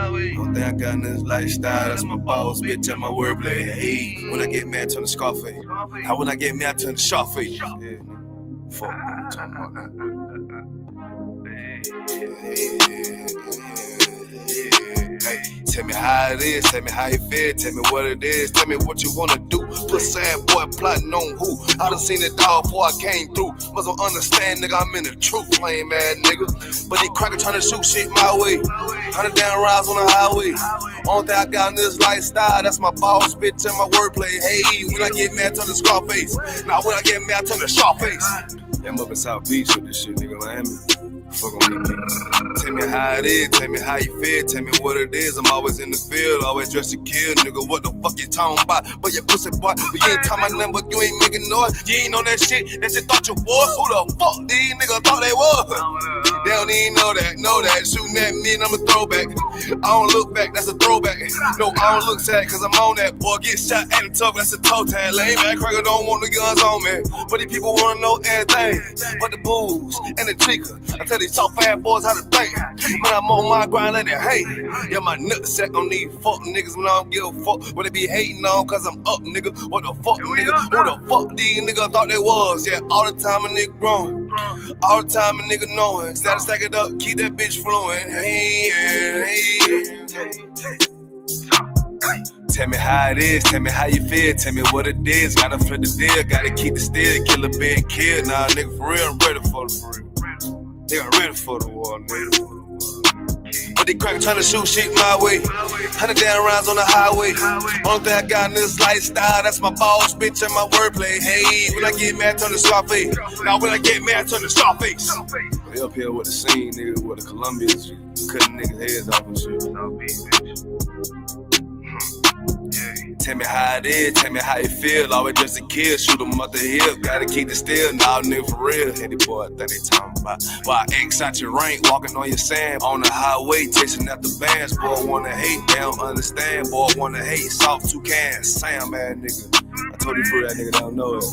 Don't think I got in this lifestyle, that's my boss, bitch, and my wordplay. Hey, when I get mad, turn the Scarface. How when I get mad, turn the Sharface. Yeah, fuck, I'm talking about that. Hey, tell me how it is, tell me how you feel, tell me what it is, tell me what you wanna do. Put sad boy plotting on who? I done seen it all before I came through. Must don't understand, nigga, I'm in the truth, lame ass nigga. But they cracker trying to shoot shit my way. 100 down rides on the highway. Only thing I got in this lifestyle, that's my boss, bitch, and my wordplay. Hey, when I get mad, turn the Scarface. Now when I get mad, turn the Sharface. Yeah, I'm up in South Beach with this shit, nigga, Miami. Fuck on me. Tell me how it is, tell me how you feel, tell me what it is. I'm always in the field, always dressed to kill, nigga. What the fuck you talking about? But your pussy boy, but you ain't talking about nothing, but you ain't making noise. You ain't on that shit thought you was. Who the fuck these niggas thought they was? They don't even know that. Shooting at me and I'm a throwback. I don't look back, that's a throwback. No, I don't look sad, cause I'm on that. Boy, get shot at the top, that's a toe tag. Lame man, cracker don't want the guns on me. But these people wanna know everything. But the booze and the chica. I tell these soft ass boys how to think. When I'm on my grind, let it hate. Yeah, my nutsack on these fuck niggas when I don't give a fuck. What they be hating on, cause I'm up, nigga. What the fuck, nigga? Who the fuck these niggas thought they was? Yeah, all the time a nigga growing. All the time a nigga knowing. Gotta stack it up, keep that bitch flowing. Hey. Tell me how it is, tell me how you feel, tell me what it is. Gotta flip the deal, gotta keep the steel, killer being killed. Nah, nigga, for real, I'm ready for the real. Nigga, ready for the war, nigga. But they crack trying to shoot shit my way. 100 down rounds on the highway. Only thing I got in this lifestyle, that's my boss, bitch, and my wordplay. Hey, when I get mad, turn the Scarface. Now when I get mad, turn the Scarface. They up here with the scene, nigga, with the Colombians, cutting niggas' heads off and shit. Tell me how it is, tell me how you feel. Always just a kid, shoot 'em up the hill. Gotta keep it still, nah, nigga, for real. Hey, the boy, that they talking about. Why X out your rank, walking on your sand. On the highway, chasing after bands. Boy, wanna hate, they don't understand. Boy, wanna hate, soft toucans. Sam, man, nigga. I told you for that nigga don't know it.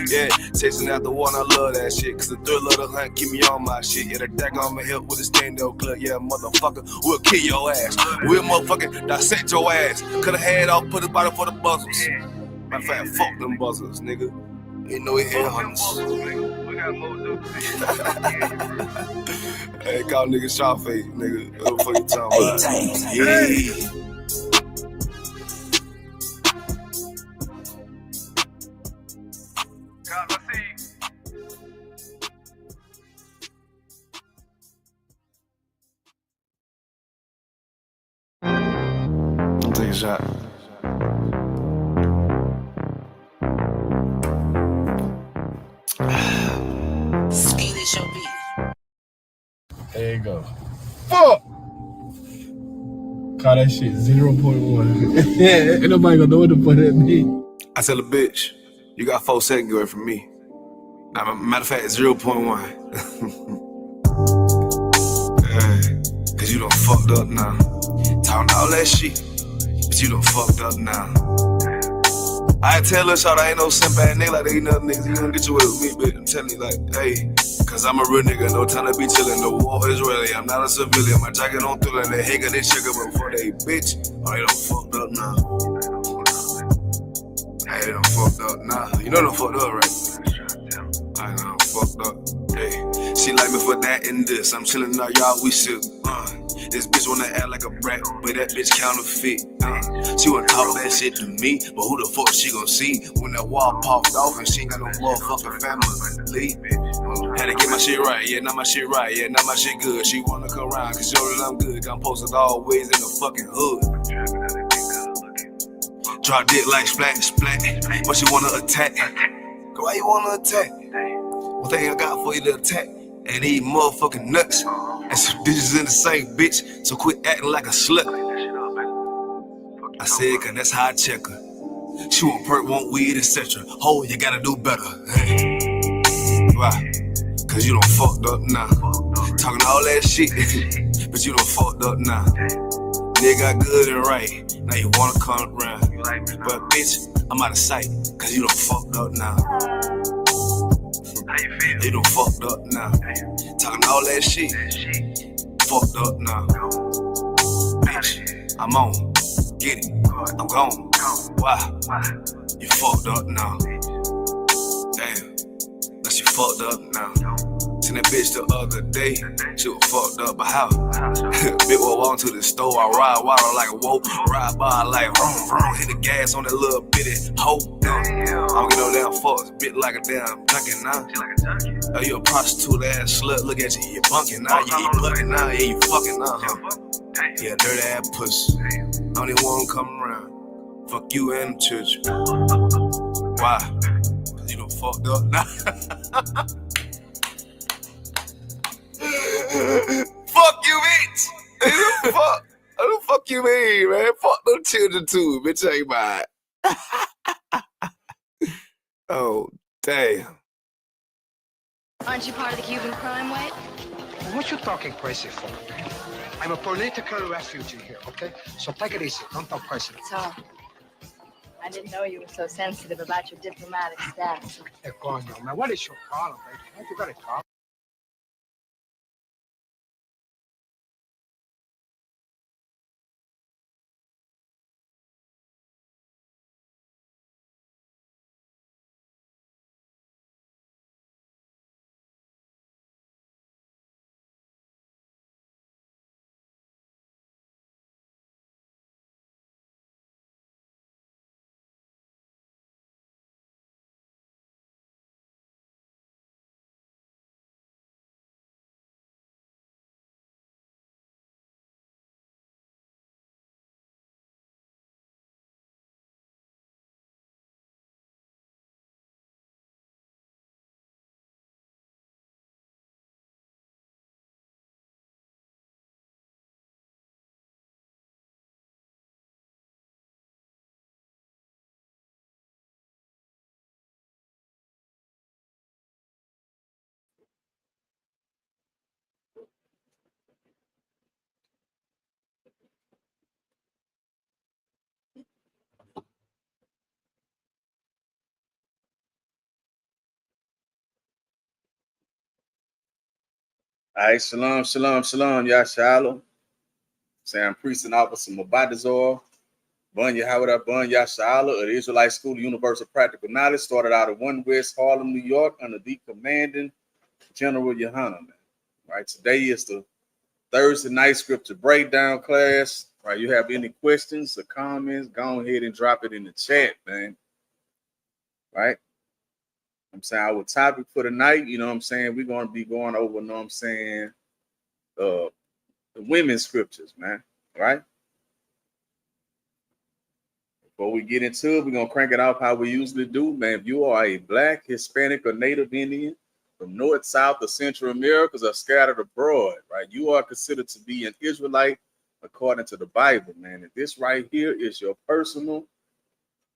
Yeah, chasing after one, I love that shit. Cause the thrill of the hunt keep me on my shit. Yeah, the deck on my hip with a stand-up clip. Yeah, motherfucker, we'll kill your ass. We'll motherfucking dissect your ass. Cut a head off, put a bottle for the buzzers. Matter of fact, fuck them buzzers, nigga. You know we head hunters. Hey, call nigga Sharface, nigga. What the fuck you talking about? Yeah. Take a shot. Speed is your beat. There you go. Fuck! Call that shit 0.1. Yeah, ain't nobody gonna know what the fuck that mean. I tell a bitch, you got 4 seconds away from me. Now, matter of fact, 0.1. Hey, cause you done fucked up now. Talking all that shit, but you done fucked up now. I tell her, shawty, I ain't no simp ass nigga like they ain't nothing niggas. You gonna get you with me, bitch. I'm telling you, like, hey, cause I'm a real nigga, no time to be chillin'. No war Israeli, I'm not a civilian. My jacket on thrillin', they hate they sugar before they bitch. Oh, they done fucked up now. Hey, they done fucked up now. You know they done fucked up, right? I done fucked up. Hey, she like me for that and this. I'm chillin' out, y'all, we shook. This bitch wanna act like a brat, but that bitch counterfeit. She wanna talk that shit to me, but who the fuck she gon' see when that wall popped off and she ain't got no motherfucking family? Had to get my shit right, yeah, not my shit right, yeah, not my shit good. She wanna come around, cause she know that I'm good. I'm posted always in the fucking hood. Drop dick like splat, splat, but she wanna attack. Why you wanna attack? One thing I got for you to attack, and these motherfucking nuts. And some bitches in the same bitch, so quit acting like a slut. I said, cause that's how I check her. She want perk, want weed, etc. Ho, you gotta do better. Hey. Why? Cause you done fucked up now. Talking all that shit, but you done fucked up now. Nigga got good and right, now you wanna come around. But bitch, I'm out of sight, cause you done fucked up now. You done fucked up now. Talking all that shit, fucked up now. Bitch, I'm on, get it, I'm gone. Why? You fucked up now. Damn, now she fucked up now. Seen that bitch the other day, she was fucked up, but how? Bitch will walk to the store, I ride water like a whoa, ride by like vroom vroom, hit the gas on that little bitty hoe. I don't get no damn fucks, bitch like a damn junkie now. Oh, you a prostitute ass slut, look at you, you bunking now, yeah, you bucking now, yeah, you fucking now, huh? Yeah, dirty ass pussy, don't even want to come around. Fuck you and the church. Why? Cause you done fucked up now. Fuck you, bitch. What the fuck you mean, man? Fuck them children too, bitch. Ain't mine. Oh, damn. Aren't you part of the Cuban crime wave? What you talking crazy for? I'm a political refugee here, okay? So take it easy. Don't talk crazy. So, I didn't know you were so sensitive about your diplomatic status. Hey, coño, man. What is your problem, baby? What you got a problem? All right, shalom, shalom, shalom, Yashala. Sam Priest and Officer Mabadazor. Bun Yahweh Bun Yashala of the Israelite School of Universal Practical Knowledge. Started out of 1 West Harlem, New York, under the commanding General Yohanan. Right, today is the Thursday night scripture breakdown class. Right, you have any questions or comments, go ahead and drop it in the chat, man. Right. I'm saying our topic for tonight, you know what I'm saying? We're going to be going over, you know what I'm saying, the women's scriptures, man. Right? Before we get into it, we're going to crank it off how we usually do, man. If you are a Black, Hispanic, or Native Indian from North, South, or Central Americas or scattered abroad, right, you are considered to be an Israelite according to the Bible, man. And this right here is your personal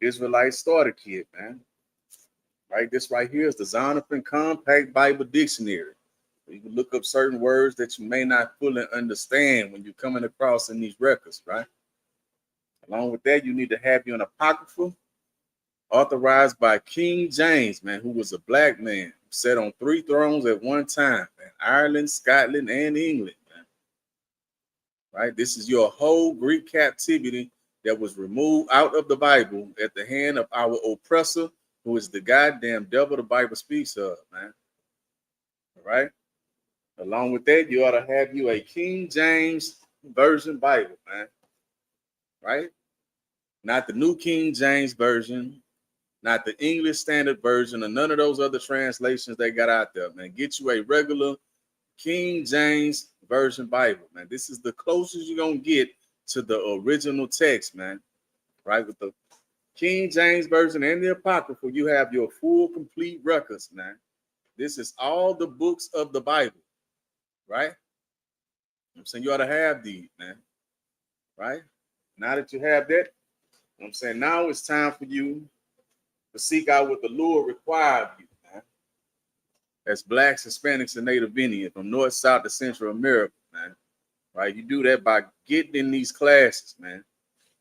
Israelite starter kit, man. Right? This right here is the Zondervan Compact Bible Dictionary. You can look up certain words that you may not fully understand when you're coming across in these records, right? Along with that, you need to have you an apocrypha authorized by King James, man, who was a Black man, sat on 3 thrones at one time, man, Ireland, Scotland, and England, man. Right? This is your whole Greek captivity that was removed out of the Bible at the hand of our oppressor, who is the goddamn devil the Bible speaks of, man. All right? Along with that, you ought to have you a King James Version Bible, man. Right? Not the New King James Version, not the English Standard Version, or none of those other translations they got out there, man. Get you a regular King James Version Bible, man. This is the closest you're going to get to the original text, man. Right? With the King James Version and the Apocrypha, you have your full, complete records, man. This is all the books of the Bible, right? I'm saying you ought to have these, man, right? Now that you have that, I'm saying now it's time for you to seek out what the Lord required of you, man. As Blacks, Hispanics, and Native Indians from North, South, to Central America, man, right? You do that by getting in these classes, man.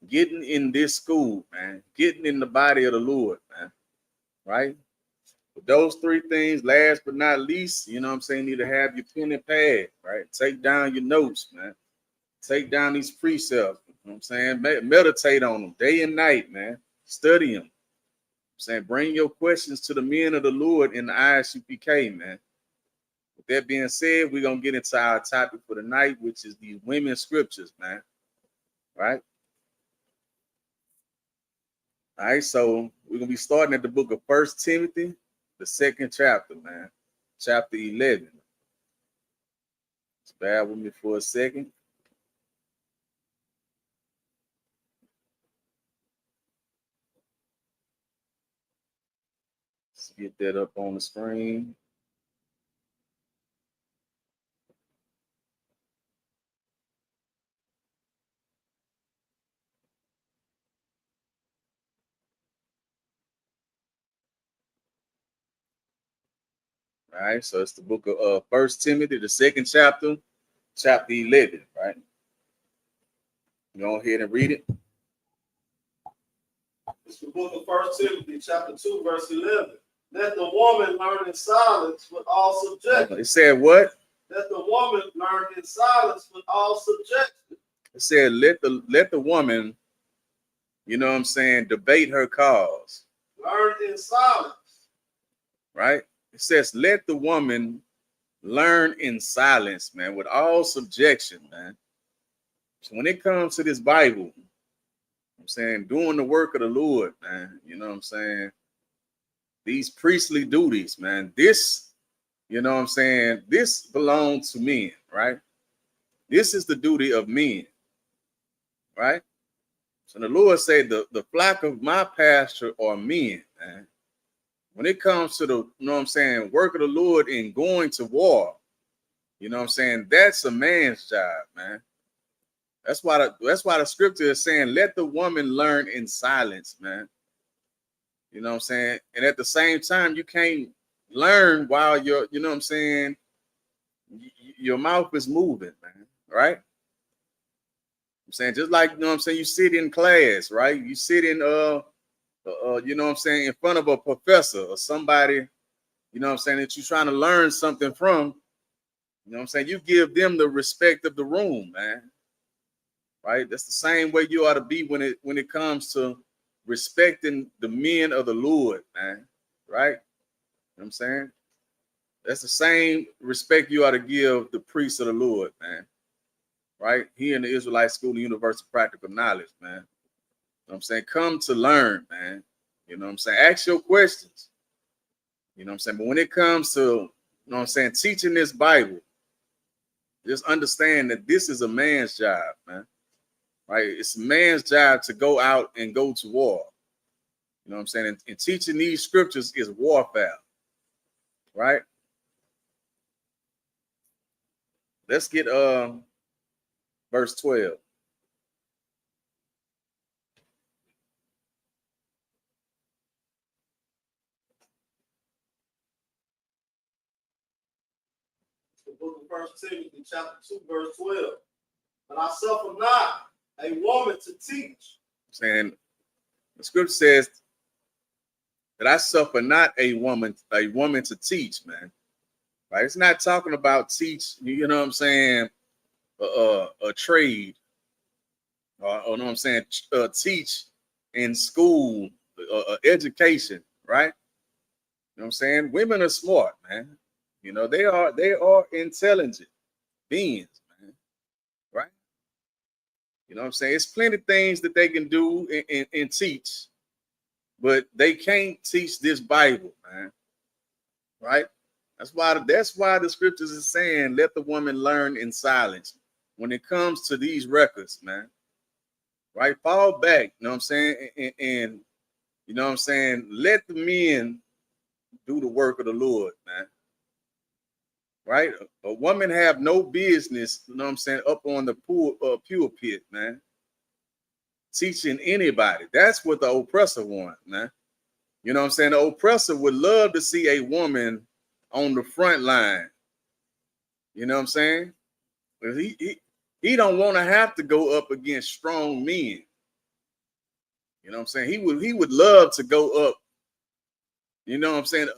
Getting in this school, man. Getting in the body of the Lord, man. Right? But those 3 things, last but not least, you know what I'm saying, you need to have your pen and pad, right? Take down your notes, man. Take down these precepts. know what I'm saying? Meditate on them day and night, man. Study them. I'm saying, bring your questions to the men of the Lord in the Isupk, man. With that being said, we're gonna get into our topic for the night, which is the women's scriptures, man. Right? All right, so we're gonna be starting at the book of First Timothy, the second chapter, man. Chapter 11. Just bear with me for a second. Let's get that up on the screen. All right, so it's the book of First Timothy, the second chapter, chapter 11, right? Go ahead and read it. It's the book of First Timothy, chapter 2, verse 11. Let the woman learn in silence with all subjection. It said what? Let the woman learn in silence with all subjection. It said, let the woman, you know what I'm saying, debate her cause. Learn in silence. Right? It says, let the woman learn in silence, man, with all subjection, man. So when it comes to this Bible, I'm saying, doing the work of the Lord, man, you know what I'm saying? These priestly duties, man, this, you know what I'm saying? This belongs to men, right? This is the duty of men, right? So the Lord said, the flock of my pasture are men, man. When it comes to the, you know what I'm saying, work of the Lord in going to war, you know what I'm saying, that's a man's job, man. That's why the scripture is saying, let the woman learn in silence, man. You know what I'm saying? And at the same time, you can't learn while you're, you know what I'm saying, your mouth is moving, man, right? I'm saying, just like, you know what I'm saying, you sit in class, right? You sit in you know what I'm saying, in front of a professor or somebody, you know what I'm saying, that you're trying to learn something from, you know what I'm saying, you give them the respect of the room, man. Right? That's the same way you ought to be when it comes to respecting the men of the Lord, man. Right? You know what I'm saying? That's the same respect you ought to give the priests of the Lord, man. Right? Here in the Israelite School and University of Practical Knowledge, man. You know what I'm saying? Come to learn, man. You know what I'm saying? Ask your questions. You know what I'm saying? But when it comes to, you know what I'm saying, teaching this Bible, just understand that this is a man's job, man. Right? It's a man's job to go out and go to war. You know what I'm saying? And teaching these scriptures is warfare. Right? Let's get verse 12. The book of First Timothy, chapter 2, verse 12. But I suffer not a woman to teach. Saying the scripture says that I suffer not a woman to teach, man. Right? It's not talking about teach, you know what I'm saying, a trade, or know what I'm saying, teach in school, education, right? You know what I'm saying? Women are smart, man. You know, they are intelligent beings, man. Right? You know what I'm saying? It's plenty of things that they can do and teach, but they can't teach this Bible, man. Right? That's why the scriptures is saying, let the woman learn in silence when it comes to these records, man. Right? Fall back, you know what I'm saying? And you know what I'm saying? Let the men do the work of the Lord, man. Right? A woman have no business, you know what I'm saying, up on the pulpit, man. Teaching anybody. That's what the oppressor wants, man. You know what I'm saying? The oppressor would love to see a woman on the front line. You know what I'm saying? But he don't want to have to go up against strong men. You know what I'm saying? He would love to go up, you know what I'm saying,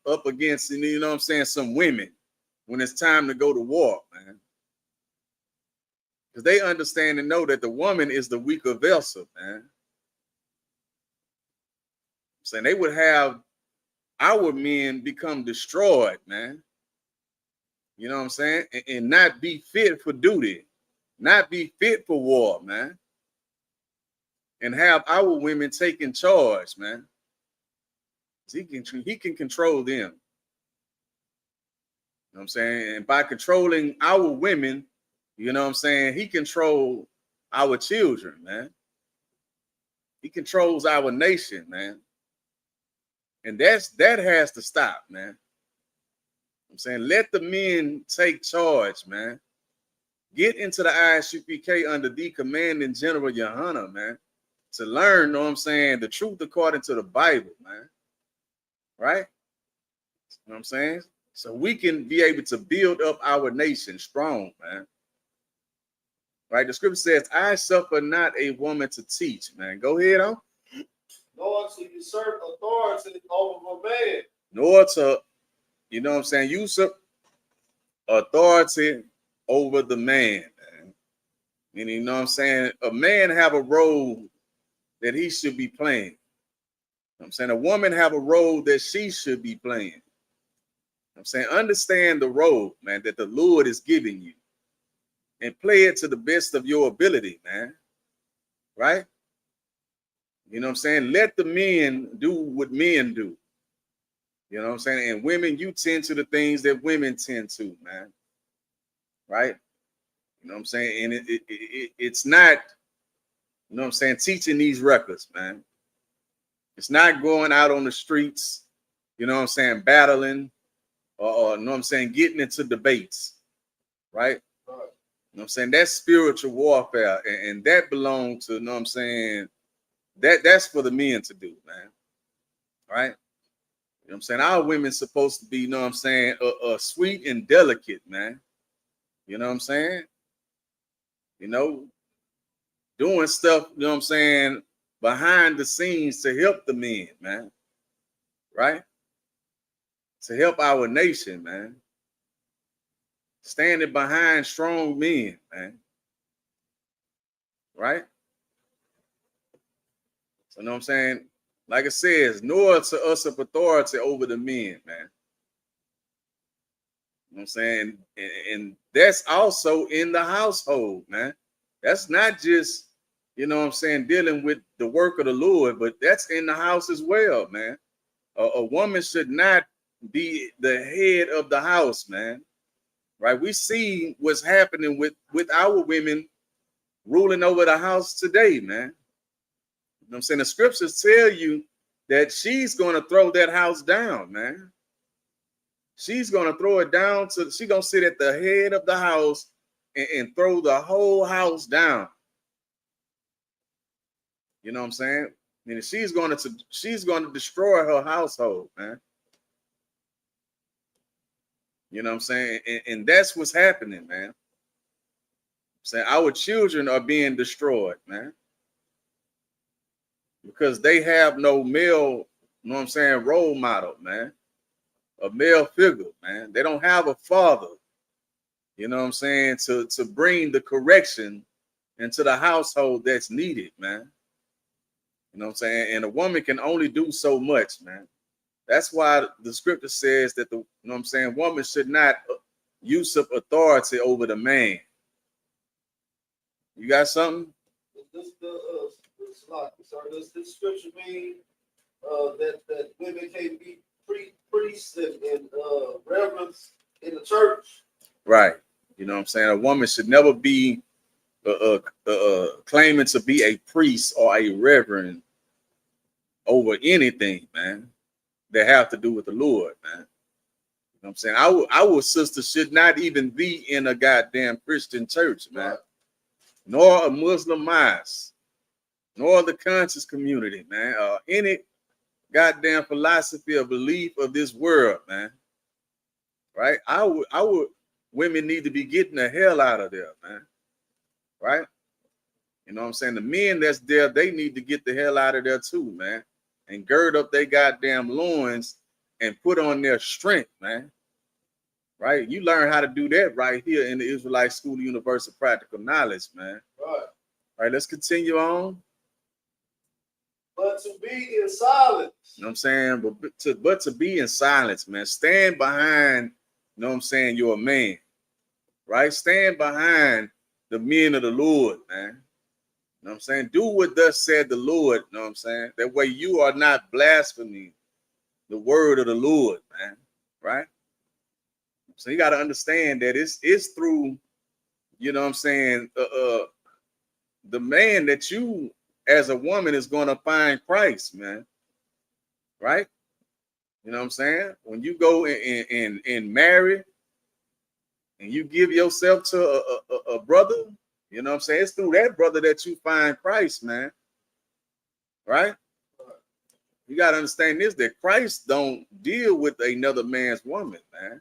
up against, you know what I'm saying, some women when it's time to go to war, man. Because they understand and know that the woman is the weaker vessel, man. Saying they would have our men become destroyed, man. You know what I'm saying? And not be fit for duty, not be fit for war, man. And have our women taking charge, man. He can control them. You know what I'm saying? And by controlling our women, you know what I'm saying, he controls our children, man. He controls our nation, man. And that has to stop, man. I'm saying, let the men take charge, man. Get into the Isupk under the commanding General Yohana, man, to learn, you know what I'm saying, the truth according to the Bible, man. Right? You know what I'm saying? So we can be able to build up our nation strong, man. Right? The scripture says, I suffer not a woman to teach, man. Go ahead, on. Nor to usurp authority over a man. Nor to, you know what I'm saying, usurp authority over the man, man. And you know what I'm saying? A man have a role that he should be playing. You know what I'm saying? A woman have a role that she should be playing. You know what I'm saying? Understand the role, man, that the Lord is giving you. And play it to the best of your ability, man. Right? You know what I'm saying? Let the men do what men do. You know what I'm saying? And women, you tend to the things that women tend to, man. Right? You know what I'm saying? And it's not, you know what I'm saying, teaching these records, man. It's not going out on the streets, you know what I'm saying, battling or you know what I'm saying, getting into debates. Right? You know what I'm saying? That's spiritual warfare, and that belongs to, you know what I'm saying, that's for the men to do, man. Right? You know what I'm saying? Our women's supposed to be, you know what I'm saying, sweet and delicate, man. You know what I'm saying? You know, doing stuff, you know what I'm saying, behind the scenes to help the men, man. Right? To help our nation, man. Standing behind strong men, man. Right? So, you know what I'm saying? Like it says, nor to us of authority over the men, man. You know what I'm saying? And that's also in the household, man. That's not just, you know what I'm saying, dealing with the work of the Lord, but that's in the house as well, man. A woman should not be the head of the house, man. Right? We see what's happening with our women ruling over the house today, man. You know what I'm saying? The scriptures tell you that she's going to throw that house down, man. She's going to throw it down she's going to sit at the head of the house and throw the whole house down. You know what I'm saying? And she's going to destroy her household, man. You know what I'm saying? And that's what's happening, man. I'm saying our children are being destroyed, man. Because they have no male, you know what I'm saying, role model, man. A male figure, man. They don't have a father, you know what I'm saying, to bring the correction into the household that's needed, man. You know what I'm saying? And a woman can only do so much, man. That's why the scripture says that you know what I'm saying, woman should not usurp authority over the man. You got something? Does this scripture mean that women can't be priests and reverends in the church? Right. You know what I'm saying? A woman should never be claiming to be a priest or a reverend over anything, man, that have to do with the Lord, man. You know what I'm saying? Our sister should not even be in a goddamn Christian church, man. Right. Nor a Muslim mosque, nor the conscious community, man, or any goddamn philosophy or belief of this world, man. Right? Our women need to be getting the hell out of there, man. Right? You know what I'm saying? The men that's there, they need to get the hell out of there too, man. And gird up their goddamn loins and put on their strength, man. right? You learn how to do that right here in the Israelite School Universal Practical Knowledge, man. Right. All right, let's continue on. But to be in silence. You know what I'm saying? But to be in silence, man. Stand behind, you know what I'm saying, you're a man. Right? Stand behind the men of the Lord, man. You know what I'm saying? Do what thus said the Lord, you know what I'm saying? That way you are not blaspheming the word of the Lord, man. Right? So you got to understand that it's through, you know what I'm saying, the man that you as a woman is going to find Christ, man. Right? You know what I'm saying? When you go and marry and you give yourself to a brother, you know what I'm saying? It's through that brother that you find Christ, man. Right? You got to understand this, that Christ don't deal with another man's woman, man.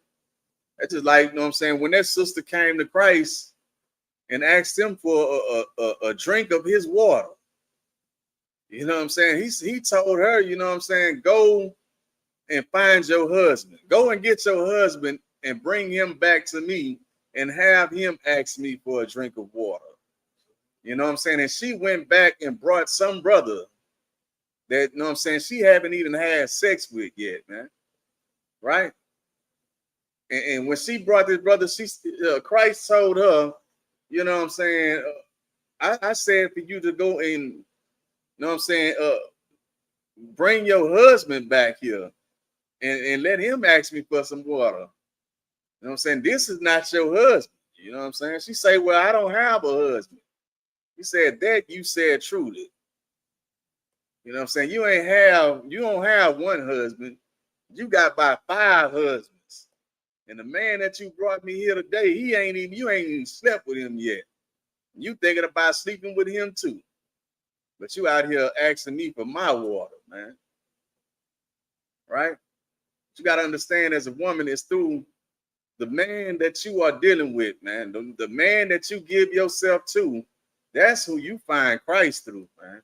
That's just like, you know what I'm saying? When that sister came to Christ and asked him for a drink of his water, you know what I'm saying? He told her, you know what I'm saying? Go and find your husband. Go and get your husband and bring him back to me and have him ask me for a drink of water. You know what I'm saying? And she went back and brought some brother that, you know what I'm saying, she haven't even had sex with yet, man. Right? And when she brought this brother, Christ told her, you know what I'm saying, I said for you to go and, you know what I'm saying, bring your husband back here and let him ask me for some water. You know what I'm saying? This is not your husband. You know what I'm saying? She say, well, I don't have a husband. He said, that you said truly. You know what I'm saying? You don't have one husband. You got about 5 husbands. And the man that you brought me here today, you ain't even slept with him yet. You thinking about sleeping with him too. But you out here asking me for my water, man. Right? You got to understand, as a woman, it's through the man that you are dealing with, man. The man that you give yourself to, that's who you find Christ through, man.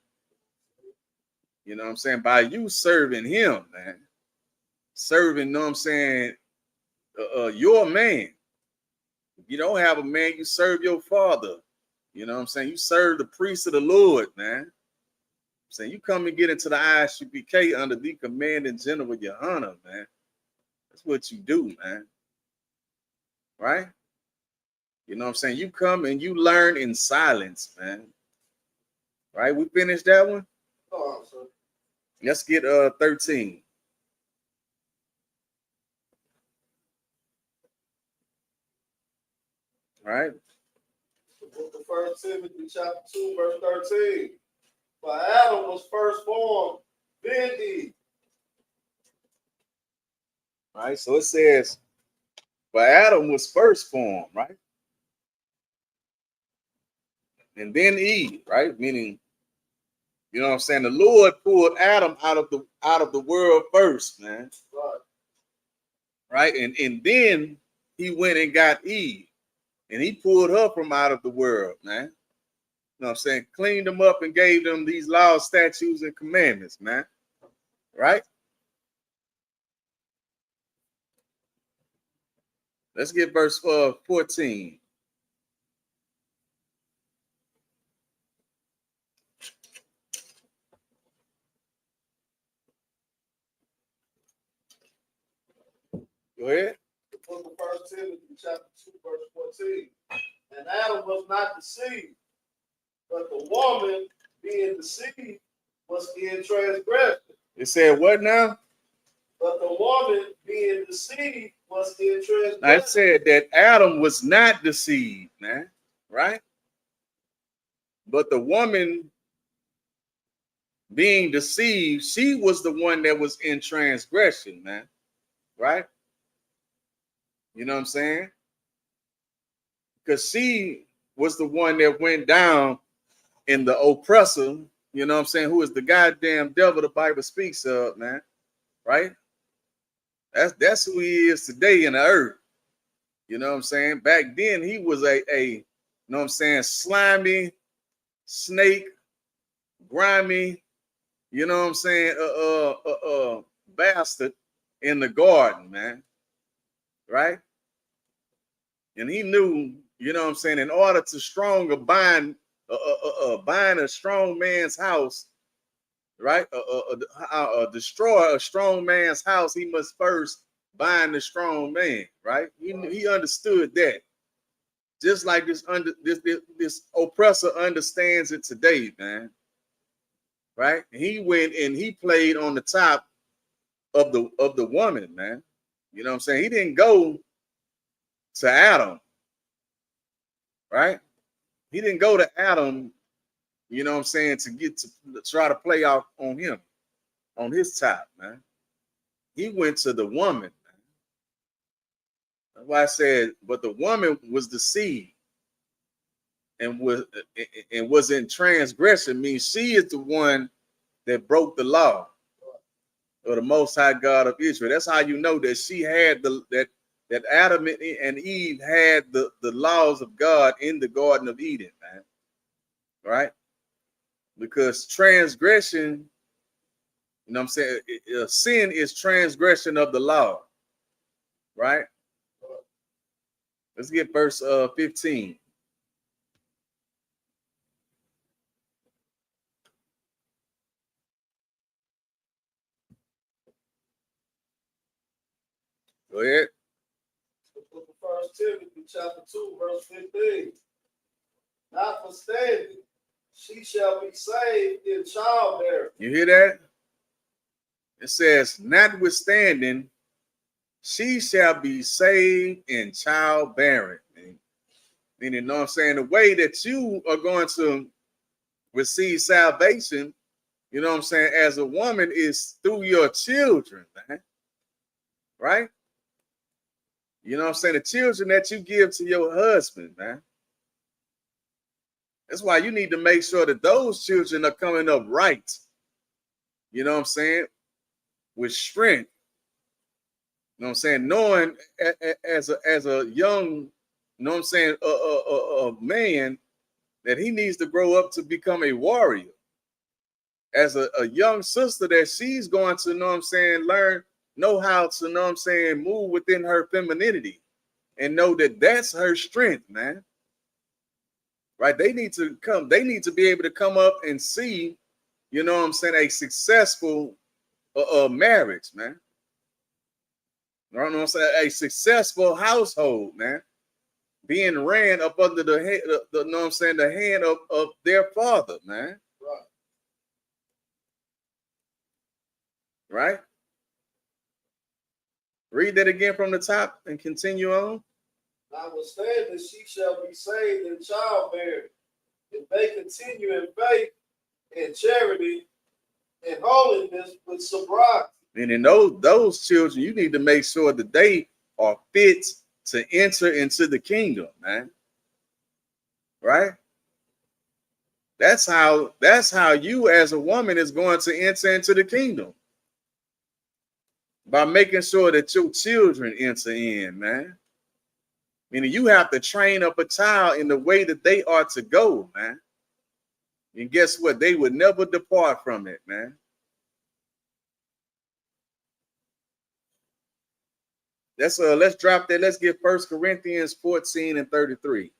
You know what I'm saying? By you serving him, man. Serving, you know what I'm saying, your man. If you don't have a man, you serve your father. You know what I'm saying? You serve the priest of the Lord, man. I'm saying you come and get into the Isupk under the commanding general Yohana, man. That's what you do, man. Right? You know what I'm saying? You come and you learn in silence, man. Right? We finished that one? Oh, sir. Let's get 13. All right. The book of 1 Timothy, chapter 2, verse 13. For Adam was first formed, then Eve. All right. So it says, for Adam was first formed, right? And then Eve, right? Meaning, you know what I'm saying? The Lord pulled Adam out of the world first, man. Right. Right? And then he went and got Eve. And he pulled her from out of the world, man. You know what I'm saying? Cleaned them up and gave them these laws, statutes, and commandments, man. Right? Let's get verse 14. Go ahead. The book of 1 Timothy, chapter 2, verse 14. And Adam was not deceived, but the woman being deceived was in transgression. It said what now? But the woman being deceived was in transgression. I said that Adam was not deceived, man. Right? But the woman being deceived, she was the one that was in transgression, man. Right? You know what I'm saying? Because she was the one that went down in the oppressor, you know what I'm saying, who is the goddamn devil the Bible speaks of, man. Right? That's who he is today in the earth. You know what I'm saying? Back then, he was a you know what I'm saying, slimy, snake, grimy, you know what I'm saying, bastard in the garden, man. Right? And he knew, you know what I'm saying, in order to bind a strong man's house, right? Destroy a strong man's house, he must first bind the strong man, right? He understood that. Just like this oppressor understands it today, man. Right? He went and he played on the top of the woman, man. You know what I'm saying? He didn't go to Adam, right? He didn't go to Adam, you know what I'm saying, to try to play off on him, on his top, man. He went to the woman, man. That's why I said, but the woman was the seed and was in transgression. Means she is the one that broke the law of the Most High God of Israel. That's how you know that she had that Adam and Eve had the laws of God in the Garden of Eden, man. Right? Because transgression, you know what I'm saying, sin is transgression of the law. Right? Let's get verse 15. Go ahead. The book of 1 Timothy, chapter 2, verse 15. Notwithstanding, she shall be saved in childbearing. You hear that? It says, notwithstanding, she shall be saved in childbearing. Meaning, you know what I'm saying? The way that you are going to receive salvation, you know what I'm saying, as a woman is through your children, man. Right? You know what I'm saying? The children that you give to your husband, man. That's why you need to make sure that those children are coming up right. You know what I'm saying? With strength. You know what I'm saying? Knowing as a young, you know what I'm saying, a man, that he needs to grow up to become a warrior. As a young sister, that she's going to, you know what I'm saying, know how to, you know what I'm saying, move within her femininity and know that that's her strength, man. Right? They need to be able to come up and see, you know what I'm saying, a successful marriage, man. You know what I'm saying? A successful household, man. Being ran up under the head, you know what I'm saying, the hand of their father, man. Right? Read that again from the top and continue on. Notwithstanding, she shall be saved in childbearing, if they continue in faith and charity and holiness with sobriety. And in those children, you need to make sure that they are fit to enter into the kingdom, man. Right? That's how you as a woman is going to enter into the kingdom. By making sure that your children enter in, man. Meaning you have to train up a child in the way that they are to go, man. And guess what? They would never depart from it, man. Let's drop that. Let's get 1 Corinthians 14 and 33.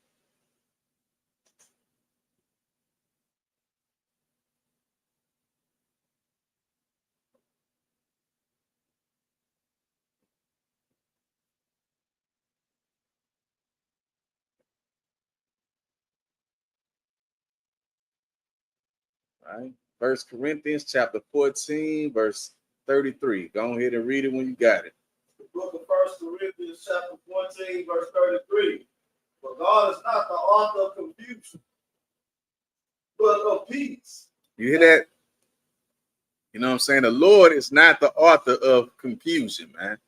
All right. 1 Corinthians chapter 14, verse 33. Go ahead and read it when you got it. The book of 1 Corinthians chapter 14, verse 33. For God is not the author of confusion, but of peace. You hear that? You know what I'm saying? The Lord is not the author of confusion, man.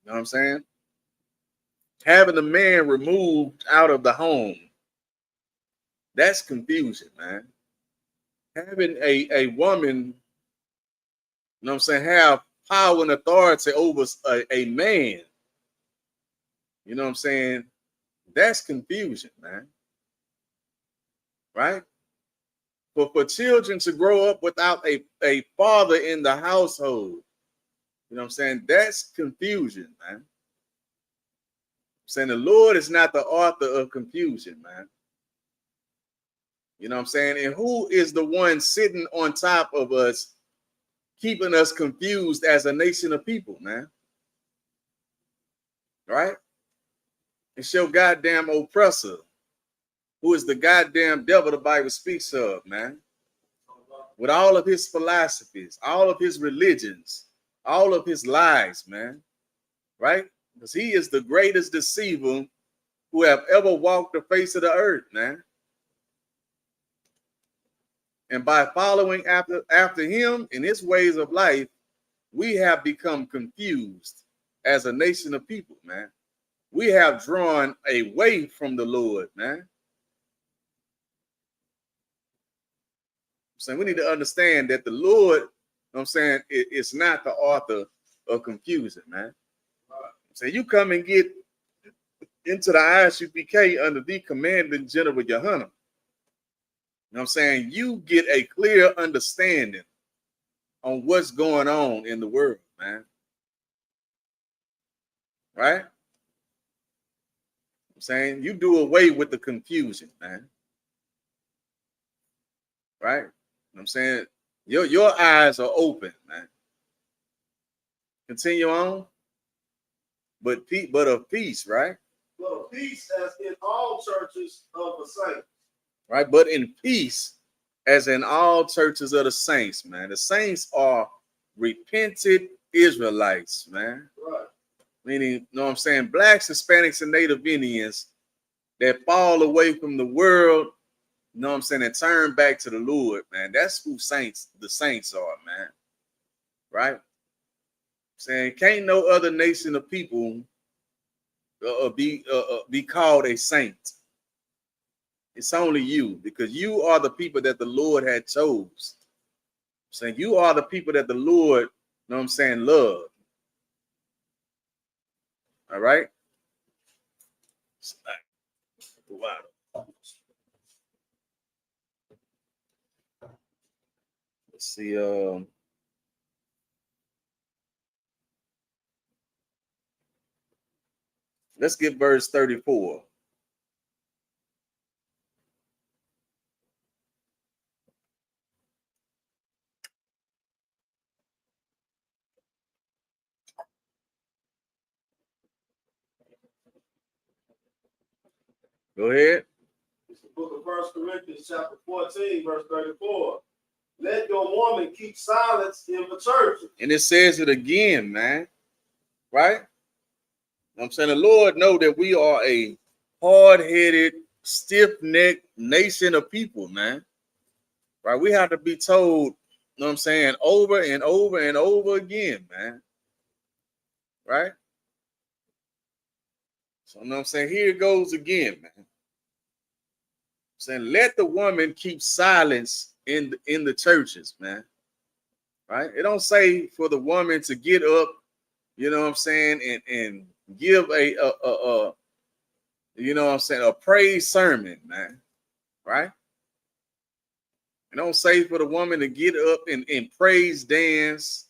You know what I'm saying? Having a man removed out of the home, that's confusion, man. Having a woman, you know what I'm saying, have power and authority over a man, you know what I'm saying, that's confusion, man. Right? But for children to grow up without a father in the household, you know what I'm saying, that's confusion, man. saying the Lord is not the author of confusion, man. You know what I'm saying? And who is the one sitting on top of us, keeping us confused as a nation of people, man? Right? It's your goddamn oppressor, who is the goddamn devil the Bible speaks of, man. With all of his philosophies, all of his religions, all of his lies, man. Right? Because he is the greatest deceiver who have ever walked the face of the earth, man. And by following after him in his ways of life, we have become confused as a nation of people, man. We have drawn away from the Lord, man. I'm saying we need to understand that the Lord, you know what I'm saying, it's not the author of confusion, man. I'm saying you come and get into the Isupk under the commanding General Yohanan. You know what I'm saying? You get a clear understanding on what's going on in the world, man. Right? I'm saying you do away with the confusion, man. Right? I'm saying your eyes are open, man. Continue on. But of peace, right? But of peace as in all churches of the saints. Right? But in peace as in all churches of the saints, man. The saints are repented Israelites, man. Right. Meaning, you know what I'm saying? Blacks, Hispanics, and Native Indians that fall away from the world, you know what I'm saying, and turn back to the Lord, man. That's who the saints are, man. Right? Saying can't no other nation of people be called a saint. It's only you, because you are the people that the Lord had chose. Saying you are the people that the Lord, you know what I'm saying, love. All right. Wow. Let's see. Let's get verse 34. Go ahead. It's the book of 1 Corinthians, chapter 14, verse 34. Let your woman keep silence in the church. And it says it again, man. Right? I'm saying the Lord know that we are a hard-headed, stiff-necked nation of people, man. Right? We have to be told, you know what I'm saying, over and over and over again, man. Right? So, you know what I'm saying? Here it goes again, man. I'm saying, let the woman keep silence in the churches, man. Right? It don't say for the woman to get up, you know what I'm saying, and give a you know what I'm saying, a praise sermon, man. Right? It don't say for the woman to get up and praise dance,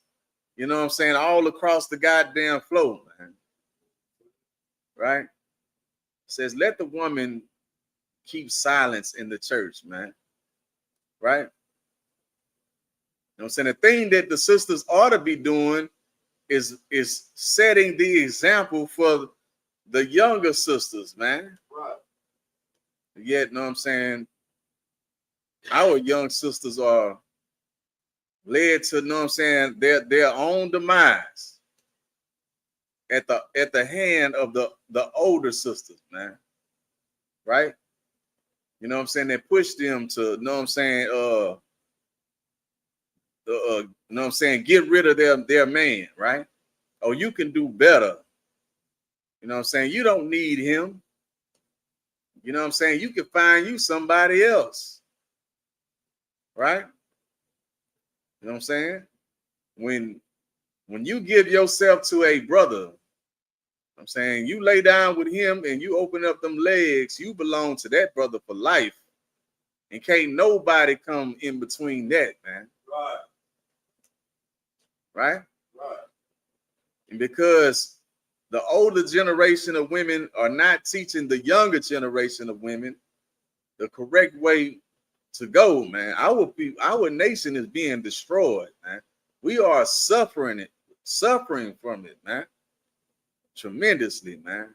you know what I'm saying, all across the goddamn floor, man. Right? It says, let the woman keep silence in the church, man. Right? You know what I'm saying? The thing that the sisters ought to be doing is setting the example for the younger sisters, man. Right. Yet, you know what I'm saying, our young sisters are led to, you know what I'm saying, their own demise at the hand of the older sisters, man. Right? You know what I'm saying? They push them to, you know what I'm saying, you know what I'm saying, get rid of their man, right? Oh, you can do better. You know what I'm saying? You don't need him. You know what I'm saying? You can find you somebody else. Right? You know what I'm saying? When you give yourself to a brother, I'm saying you lay down with him and you open up them legs, you belong to that brother for life. And can't nobody come in between that, man. Right. Right? Right. And because the older generation of women are not teaching the younger generation of women the correct way to go, man. Our nation is being destroyed, man. We are suffering from it, man. Tremendously, man.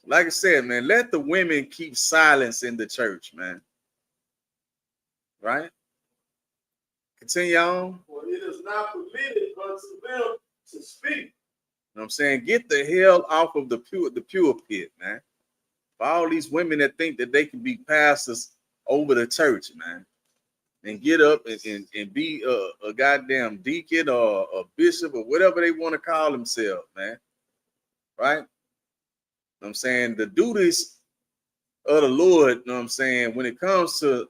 Like I said, man, let the women keep silence in the church, man. Right? Continue on. For it is not permitted unto them to speak. You know what I'm saying? Get the hell off of the pulpit, man. For all these women that think that they can be pastors over the church, man. And get up and be a goddamn deacon or a bishop or whatever they want to call themselves, man. Right? You know what I'm saying? The duties of the Lord, you know what I'm saying, when it comes to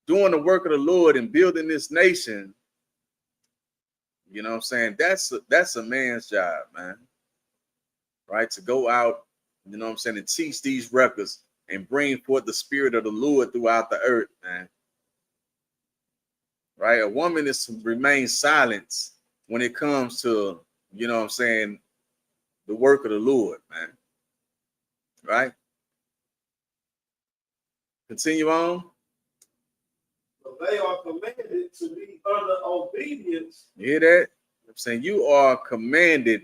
doing the work of the Lord and building this nation, you know what I'm saying, that's a man's job, man. Right? To go out, you know what I'm saying, and teach these records and bring forth the spirit of the Lord throughout the earth, man. Right? A woman is to remain silent when it comes to, you know what I'm saying, the work of the Lord, man. Right? Continue on. But they are commanded to be under obedience. You hear that? I'm saying you are commanded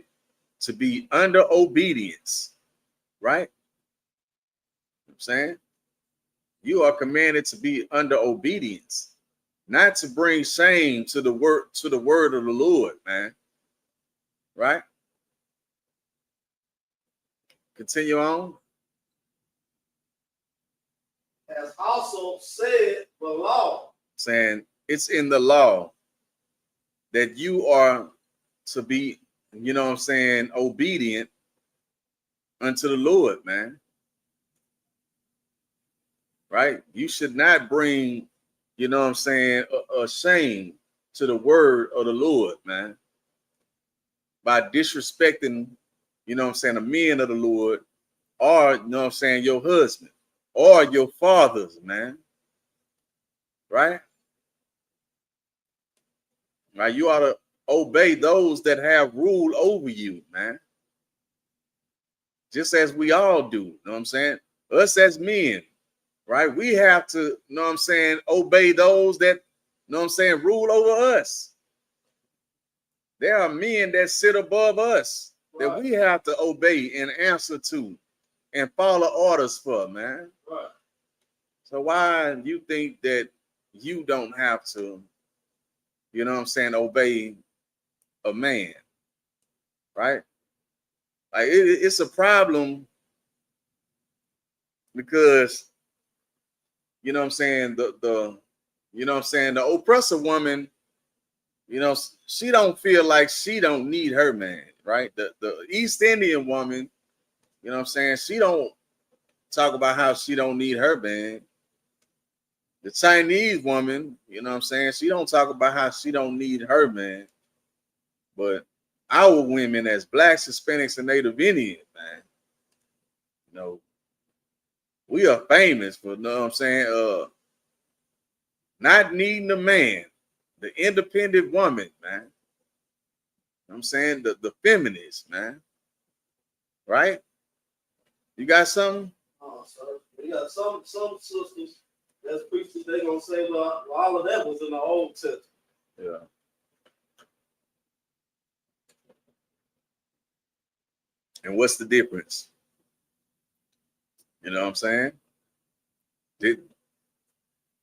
to be under obedience. Right? I'm saying you are commanded to be under obedience, not to bring shame to the word of the Lord, man. Right? Continue on. Has also said the law. Saying it's in the law that you are to be, you know what I'm saying, obedient unto the Lord, man. Right? You should not bring, you know what I'm saying, a shame to the word of the Lord, man. By disrespecting, you know what I'm saying, the men of the Lord, or, you know what I'm saying, your husband, or your fathers, man. Right? Right? You ought to obey those that have rule over you, man. Just as we all do, you know what I'm saying? Us as men, right? We have to, you know what I'm saying, obey those that, you know what I'm saying, rule over us. There are men that sit above us that we have to obey and answer to and follow orders for, man. Right. So why you think that you don't have to, you know what I'm saying, obey a man, right? Like it's a problem because, you know what I'm saying, the you know what I'm saying, the oppressor woman, you know, she don't feel like she don't need her man, right? The East Indian woman, you know what I'm saying, she don't talk about how she don't need her man. The Chinese woman, you know what I'm saying, she don't talk about how she don't need her man. But our women as Blacks, Hispanics, and Native Indians, man, you know, we are famous for, you know what I'm saying, not needing a man, the independent woman, man. You know what I'm saying, the feminist, man. Right? You got something? Oh, sir. We got some sisters that's preachers, they gonna say, well, all of that was in the Old Testament. Yeah. And what's the difference? You know what I'm saying?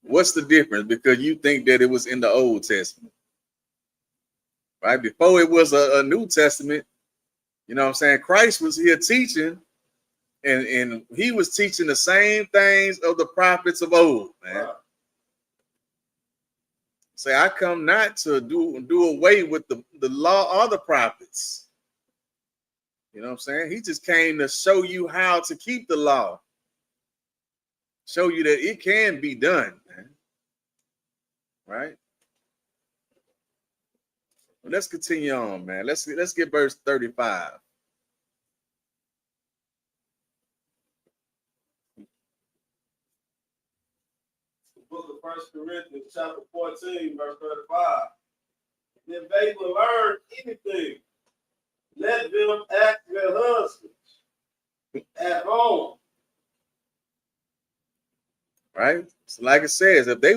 What's the difference? Because you think that it was in the Old Testament. Right? Before it was a New Testament, you know what I'm saying? Christ was here teaching, and he was teaching the same things of the prophets of old, man. Right. Say, I come not to do away with the law or the prophets. You know what I'm saying? He just came to show you how to keep the law. Show you that it can be done, man. Right? Well, let's continue on, man. Let's get verse 35. The book of 1 Corinthians, chapter 14, verse 35. if they will learn anything, let them ask their husbands at home. Right? So like it says, if they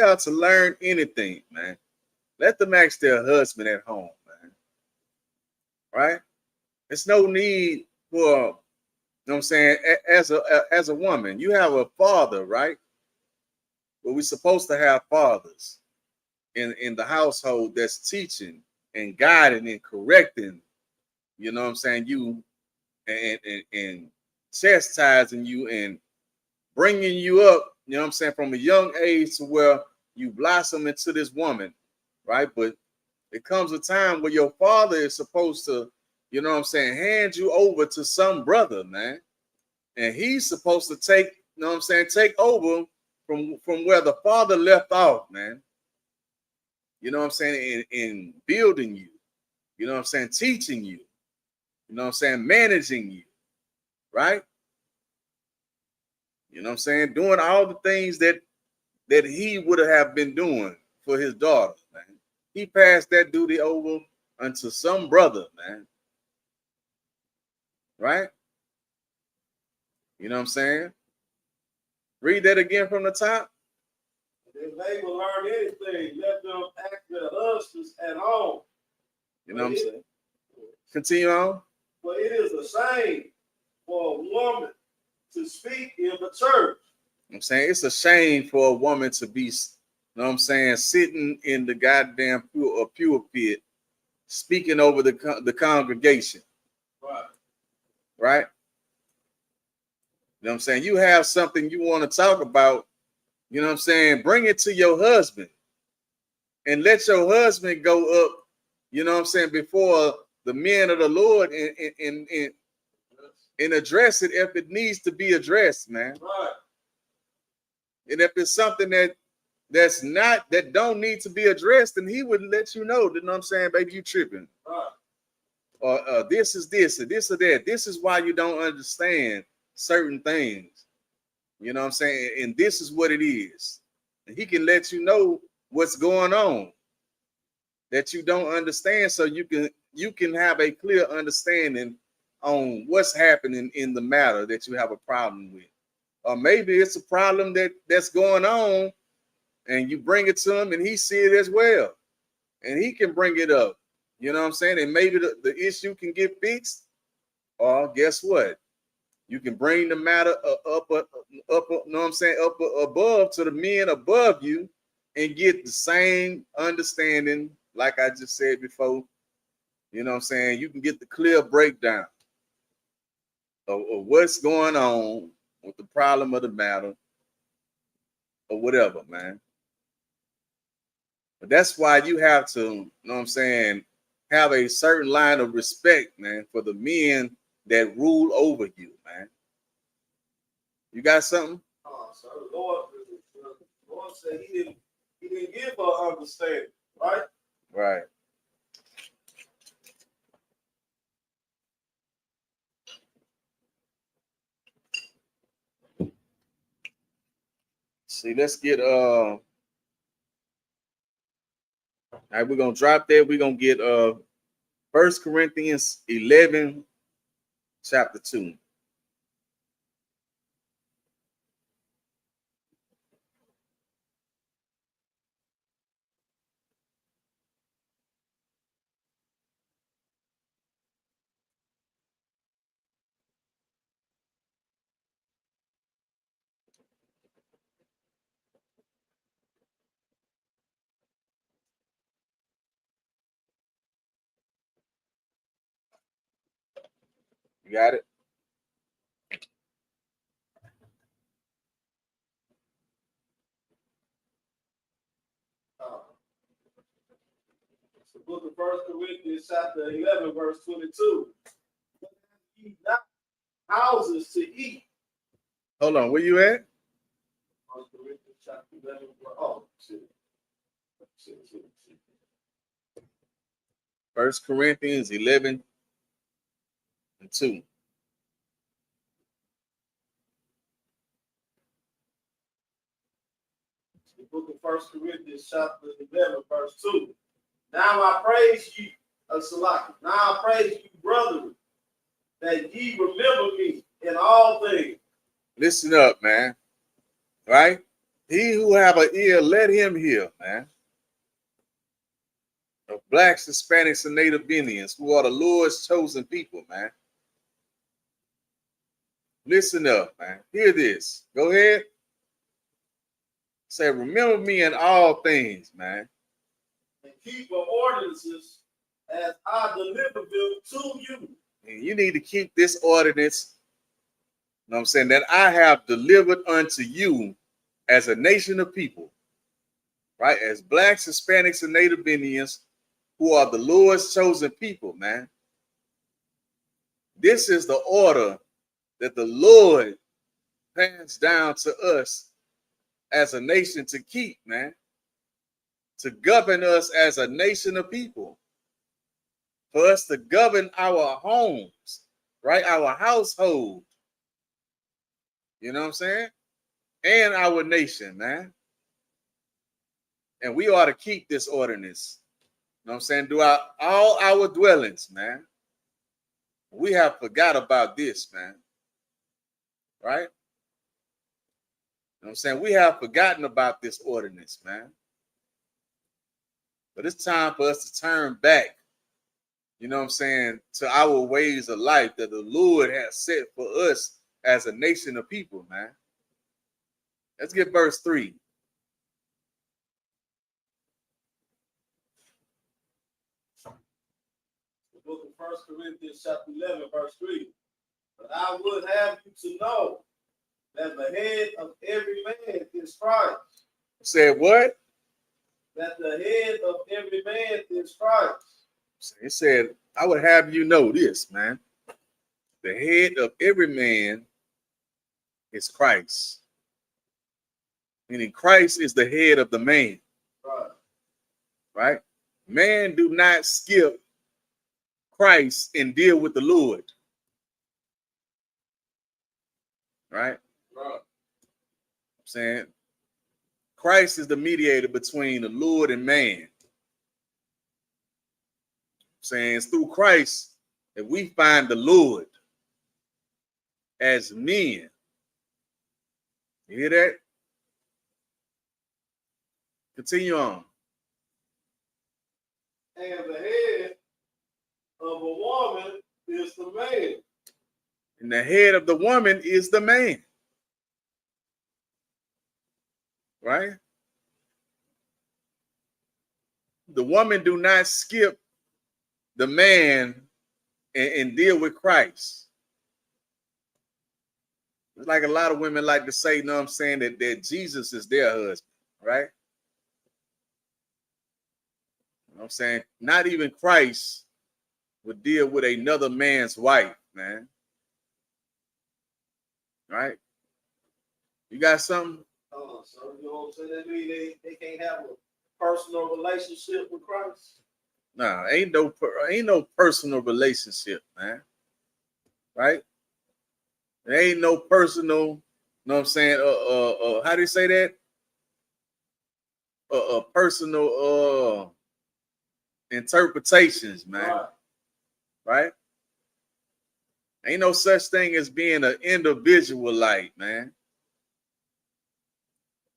are to learn anything, man, let them ask their husband at home, man. Right? There's no need for, you know what I'm saying, as a woman, you have a father, right? But we're supposed to have fathers in the household that's teaching and guiding and correcting, you know what I'm saying, you and chastising you and bringing you up, you know what I'm saying, from a young age to where you blossom into this woman, right? But it comes a time where your father is supposed to, you know what I'm saying, hand you over to some brother, man. And he's supposed to take, you know what I'm saying, take over from where the father left off, man. You know what I'm saying, in building you, you know what I'm saying, teaching you, you know what I'm saying, managing you, right? You know what I'm saying, doing all the things that he would have been doing for his daughter, man. He passed that duty over unto some brother, man. Right? You know what I'm saying? Read that again from the top. If they will learn anything, let them ask their husbands at home. You know what I'm saying? Continue on. For it is a shame for a woman to speak in the church. I'm saying it's a shame for a woman to be, you know what I'm saying, sitting in the goddamn pulpit, speaking over the congregation. Right. Right? You know what I'm saying? You have something you want to talk about, you know what I'm saying? Bring it to your husband and let your husband go up, you know what I'm saying, before the men of the Lord and address it if it needs to be addressed, man. Right. And if it's something that don't need to be addressed, then he would let you know, you know what I'm saying, baby, you tripping. Right. Or this is this, or this or that. This is why you don't understand certain things. You know what I'm saying? And this is what it is. And he can let you know what's going on that you don't understand, so you can have a clear understanding on what's happening in the matter that you have a problem with. Or maybe it's a problem that's going on and you bring it to him and he see it as well. And he can bring it up. You know what I'm saying? And maybe the issue can get fixed. Or guess what? You can bring the matter up, you know what I'm saying, up above to the men above you and get the same understanding, like I just said before. You know what I'm saying? You can get the clear breakdown of what's going on with the problem of the matter or whatever, man. But that's why you have to, you know what I'm saying, have a certain line of respect, man, for the men that rule over you, man. You got something? Oh, so the Lord said he didn't give her understanding, right? Right. See, let's get all right, we're gonna drop there. We're gonna get 1 Corinthians 11, chapter 2. You got it? It's the book of 1 Corinthians, chapter 11, verse 22. Eat not houses to eat. Hold on, where you at? 1 Corinthians, chapter 11, oh, shit. 1 Corinthians 11 and 2. The book of 1 Corinthians, chapter 11, verse 2. Now I praise you, Salaki. Now I praise you, brethren, that ye remember me in all things. Listen up, man. Right? He who have an ear, let him hear, man. Of blacks, Hispanics, and Native Indians, who are the Lord's chosen people, man. Listen up, man. Hear this. Go ahead. Say, remember me in all things, man. And keep the ordinances as I deliver them to you. And you need to keep this ordinance, you know what I'm saying, that I have delivered unto you as a nation of people, right? As blacks, Hispanics, and Native Indians, who are the Lord's chosen people, man. This is the order that the Lord passed down to us as a nation to keep, man. To govern us as a nation of people. For us to govern our homes, right? Our household. You know what I'm saying? And our nation, man. And we ought to keep this ordinance. You know what I'm saying? Throughout all our dwellings, man. We have forgot about this, man. Right? You know what I'm saying? We have forgotten about this ordinance, man. But it's time for us to turn back, you know what I'm saying, to our ways of life that the Lord has set for us as a nation of people, man. Let's get verse 3. The book of 1 Corinthians chapter 11, verse 3. But I would have you to know that the head of every man is Christ. Said what? That the head of every man is Christ. It said, I would have you know this, man. The head of every man is Christ. Meaning Christ is the head of the man. Right. Right? Man do not skip Christ and deal with the Lord. Right? Right. I'm saying Christ is the mediator between the Lord and man. I'm saying it's through Christ that we find the Lord as men. You hear that? Continue on. And the head of a woman is the man. And the head of the woman is the man. Right? The woman do not skip the man and deal with Christ. It's like a lot of women like to say, you know what I'm saying, that Jesus is their husband, right? You know what I'm saying? Not even Christ would deal with another man's wife, man. Right? You got something? So you know what I'm saying? That mean they can't have a personal relationship with Christ? Nah, ain't no personal relationship, man. Right? There ain't no personal, you know what I'm saying? How do you say that? Personal interpretations, man. Right? Ain't no such thing as being an individual light, man.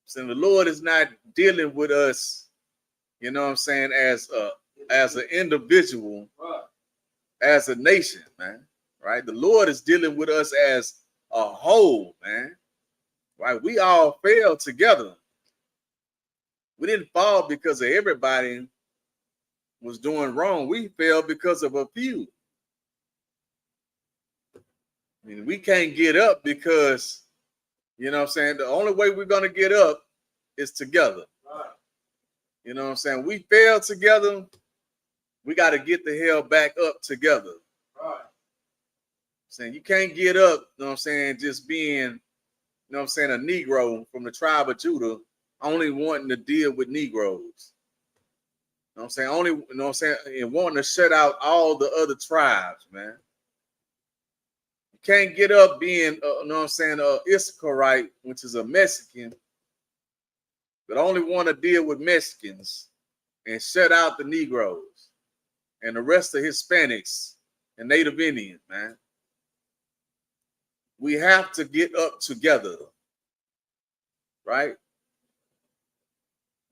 So the Lord is not dealing with us, you know what I'm saying, as an individual, as a nation, man. Right? The Lord is dealing with us as a whole, man. Right? We all fell together. We didn't fall because of everybody was doing wrong. We fell because of a few. I mean, we can't get up because, you know what I'm saying, the only way we're going to get up is together. Right. You know what I'm saying? We fell together. We got to get the hell back up together. Right. Saying you can't get up, you know what I'm saying, just being, you know what I'm saying, a Negro from the tribe of Judah, only wanting to deal with Negroes. You know what I'm saying? Only, you know what I'm saying, and wanting to shut out all the other tribes, man. You can't get up being, you know what I'm saying, Isupk, which is a Mexican, but only want to deal with Mexicans. and shut out the Negroes and the rest of Hispanics and Native Indians, man. We have to get up together, right?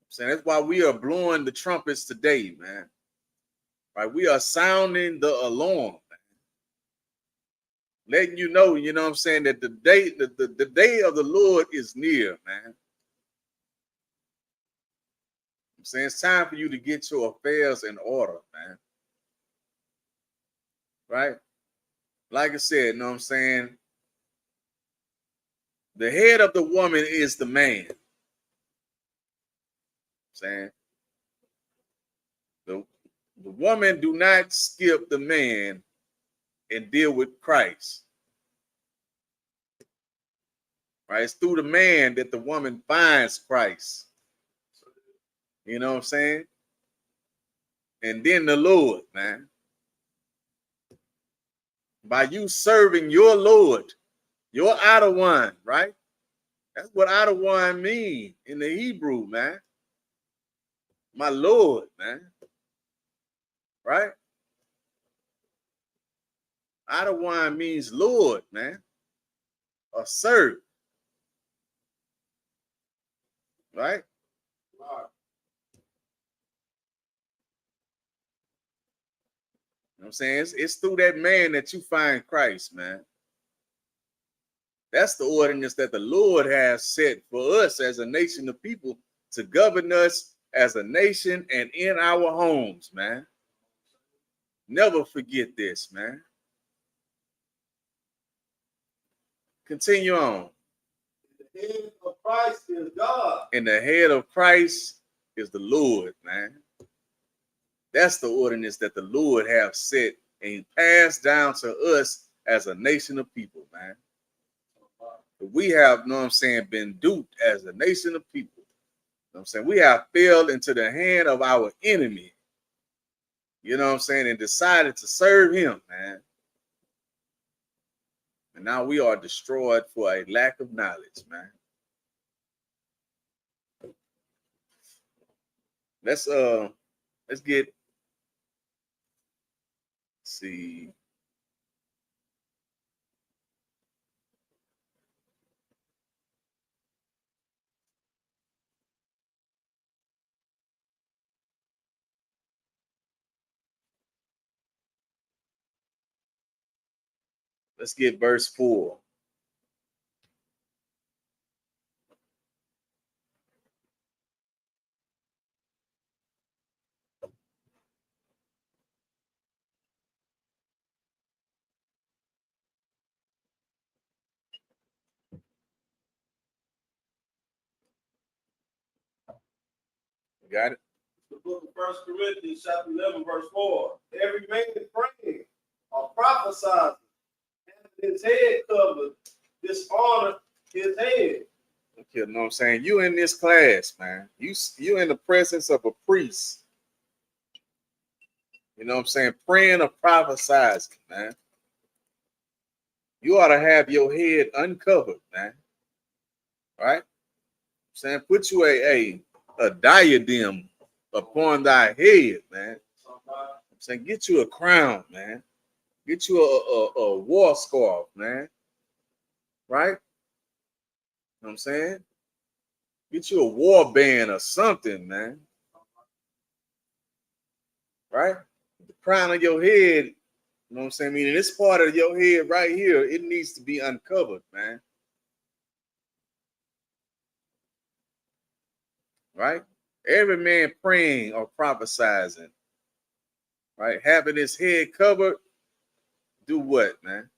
So that's why we are blowing the trumpets today, man. Right? We are sounding the alarm, man. Letting you know what I'm saying, that the day of the Lord is near, man. I'm saying it's time for you to get your affairs in order, man. Right? Like I said, what I'm saying? The head of the woman is the man. Saying the woman do not skip the man and deal with Christ. Right? It's through the man that the woman finds Christ. You know what I'm saying? And then the Lord, man. By you serving your Lord, your Adawan, right? That's what Adawan mean in the Hebrew, man. My Lord, man. Right? Adawan means Lord, man. Or serve. Right? You know what I'm saying? It's through that man that you find Christ, man. That's the ordinance that the Lord has set for us as a nation of people to govern us as a nation and in our homes, man. Never forget this, man. Continue on. The head of Christ is God. And the head of Christ is the Lord, man. That's the ordinance that the Lord have set and passed down to us as a nation of people, man. We have, been duped as a nation of people. We have fell into the hand of our enemy. You know what I'm saying? And decided to serve him, man. And now we are destroyed for a lack of knowledge, man. Let's get, see. Let's get verse 4. Got it? The book of 1 Corinthians, chapter 11, verse 4. Every man praying or prophesying, having his head covered, dishonor his head. Okay, you know what I'm saying? You in this class, man. You in the presence of a priest. You know what I'm saying? Praying or prophesying, man. You ought to have your head uncovered, man. Right? I'm saying, put you a diadem upon thy head, man. I'm saying, get you a crown, man. Get you a war scarf, man. Right? You know what I'm saying? Get you a war band or something, man. Right? The crown of your head, you know what I'm saying? Meaning this part of your head right here, it needs to be uncovered, man. Right? Every man praying or prophesying, right? Having his head covered, do what, man?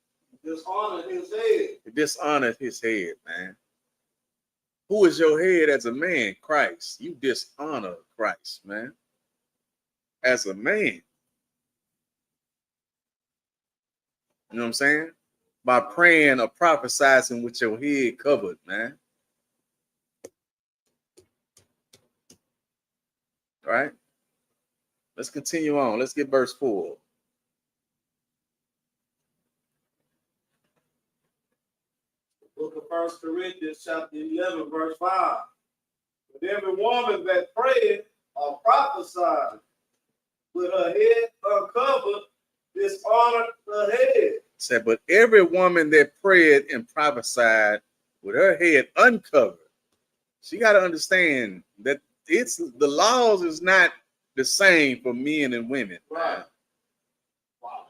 Dishonor his head. Dishonor his head, man. Who is your head as a man? Christ. You dishonor Christ, man. As a man. You know what I'm saying? By praying or prophesying with your head covered, man. All right? Let's continue on. Let's get verse 4. Book of 1 Corinthians, chapter 11, verse 5. But every woman that prayeth or prophesied with her head uncovered, dishonored her head. Said, but every woman that prayed and prophesied with her head uncovered, she got to understand that it's the laws is not the same for men and women. Right. Wow.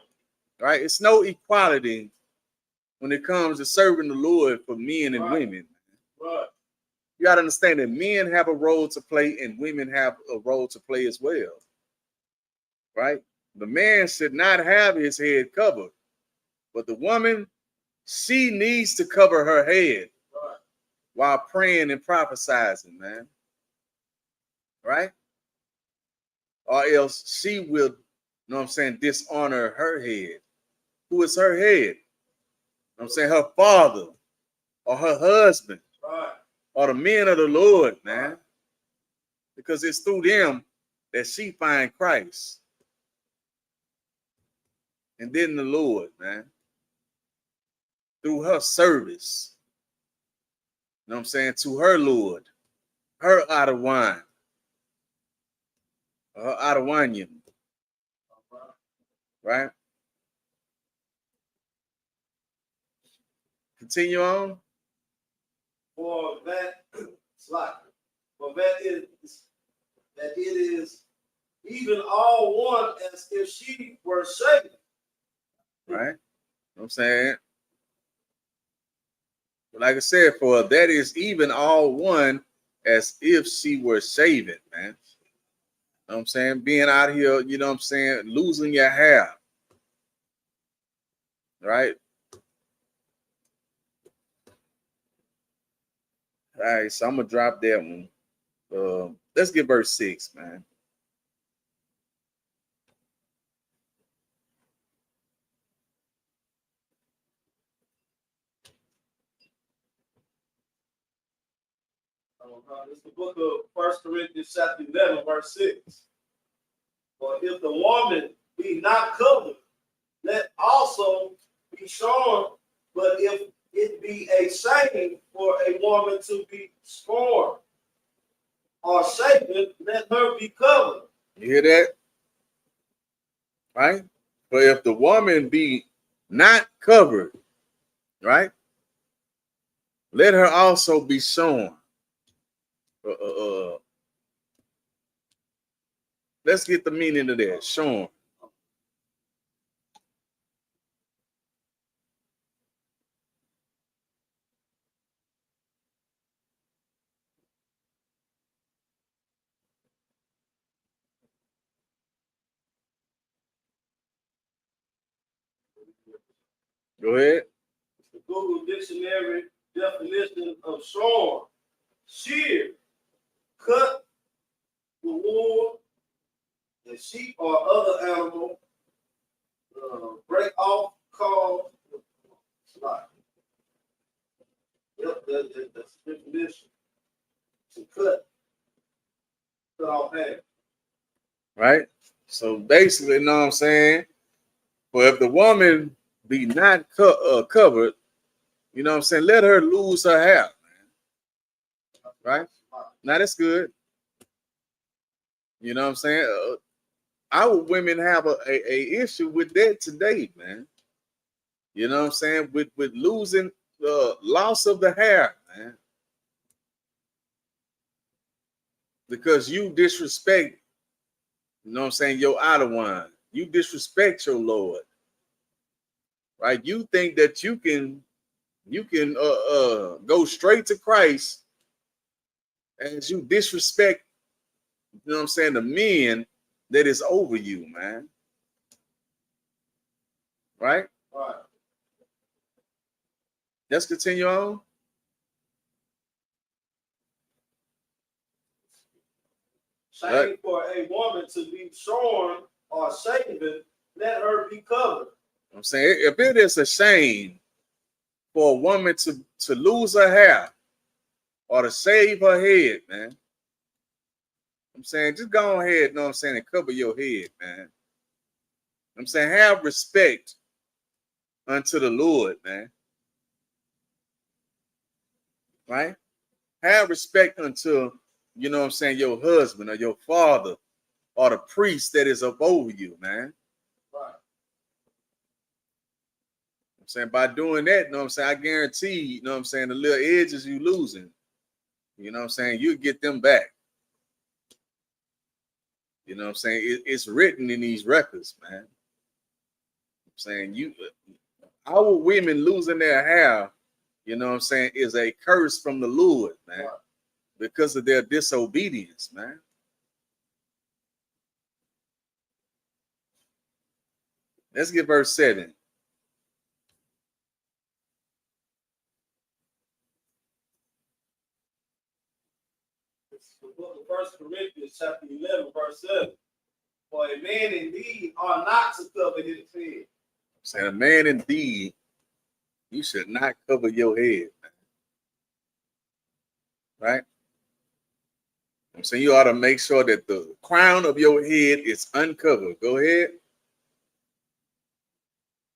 Right? It's no equality when it comes to serving the Lord for men and women. Right. You got to understand that men have a role to play and women have a role to play as well. Right? The man should not have his head covered, but the woman, she needs to cover her head while praying and prophesying, man. Right? Or else she will, you know what I'm saying, dishonor her head. Who is her head? You know what I'm saying, her father or her husband or the men of the Lord, man. Because it's through them that she find Christ. And then the Lord, man. Through her service. You know what I'm saying? To her Lord. Her out of wine. Her out of wine. Right? Continue on. For that it is even all one as if she were shaven. Right? You know what I'm saying? But like I said, for that is even all one as if she were shaven, man. You know what I'm saying? Being out here, you know what I'm saying, losing your hair. Right? All right, so I'm gonna drop that one. Let's get verse 6, man. It's the book of 1 Corinthians chapter 11, verse 6. For if the woman be not covered, let also be shorn. But if it be a shame for a woman to be scorned or shaven, let her be covered. You hear that? Right? But if the woman be not covered, right? Let her also be shorn. Let's get the meaning of that. Shorn. Go ahead. The Google Dictionary definition of shorn: shear, cut the wool, the sheep or other animal, break off, cause, slide. Yep, that's the definition. To cut off hand. Right? So basically, you know what I'm saying? But if the woman be not covered, you know what I'm saying, let her lose her hair, man. Right? Now that's good. You know what I'm saying? Our women have a issue with that today, man. You know what I'm saying? With losing the loss of the hair, man. Because you disrespect, you know what I'm saying, your outer one. You disrespect your Lord. Right? You think that you can go straight to Christ as you disrespect, you know what I'm saying, the men that is over you, man. Right? Right. Let's continue on. Shame for a woman to be shorn or shaven, let her be covered. I'm saying, if it is a shame for a woman to lose her hair or to shave her head, man, I'm saying, just go ahead, you know what I'm saying, and cover your head, man. I'm saying, have respect unto the Lord, man. Right? Have respect unto you know what I'm saying, your husband or your father or the priest that is up over you, man. Right. I'm saying by doing that, you know what I'm saying, I guarantee, you know what I'm saying, the little edges you losing, you know what I'm saying, you get them back. You know what I'm saying? It's written in these records, man. I'm saying our women losing their hair, you know what I'm saying, is a curse from the Lord, man, Right. because of their disobedience, man. Let's get verse 7. It's the book of 1 Corinthians, chapter 11, verse 7. For a man indeed are not to cover his head. I'm saying, a man indeed, you should not cover your head, man. Right? I'm saying you ought to make sure that the crown of your head is uncovered. Go ahead.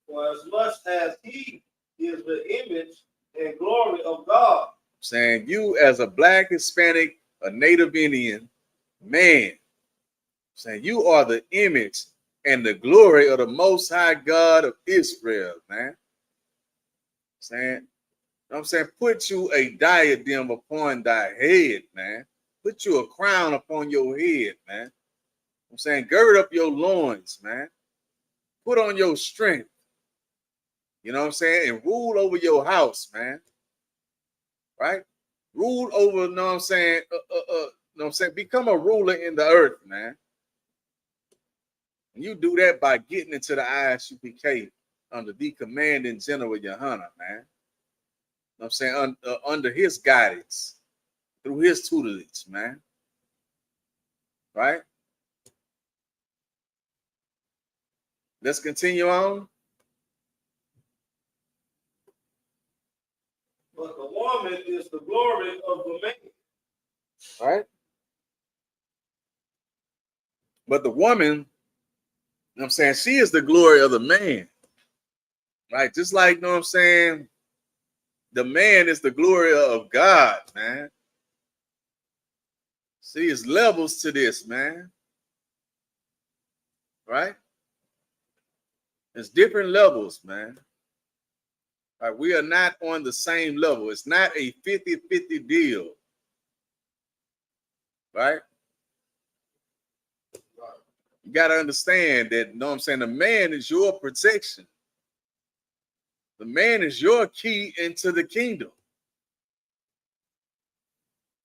For as much as he is the image and glory of God. I'm saying you as a black, Hispanic, a Native Indian man, I'm saying you are the image and the glory of the Most High God of Israel, man. I'm saying put you a diadem upon thy head, man. Put you a crown upon your head, man. I'm saying gird up your loins, man. Put on your strength. You know what I'm saying? And rule over your house, man. Right? Rule over, you know what I'm saying? You know what I'm saying? Become a ruler in the earth, man. And you do that by getting into the Isupk under the commanding general Yohana, man. You know what I'm saying? Under his guidance, through his tutelage, man. Right? Let's continue on. But the woman is the glory of the man. Right? But the woman, you know what I'm saying, she is the glory of the man. Right? Just like, you know what I'm saying, the man is the glory of God, man. See, it's levels to this, man. Right? There's different levels, man. Right? We are not on the same level. It's not a 50-50 deal. Right? You got to understand that, you know what I'm saying, the man is your protection. The man is your key into the kingdom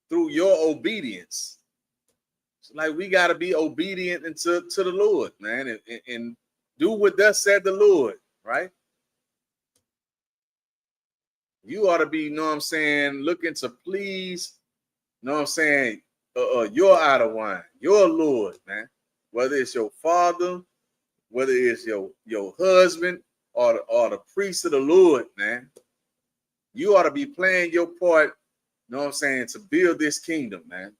through your obedience. It's like we got to be obedient to the Lord, man, and do what thus said the Lord, right? You ought to be, you know what I'm saying, looking to please, you know what I'm saying, your out of wine, your Lord, man. Whether it's your father, whether it's your husband, or the priest of the Lord, man. You ought to be playing your part, you know what I'm saying, to build this kingdom, man.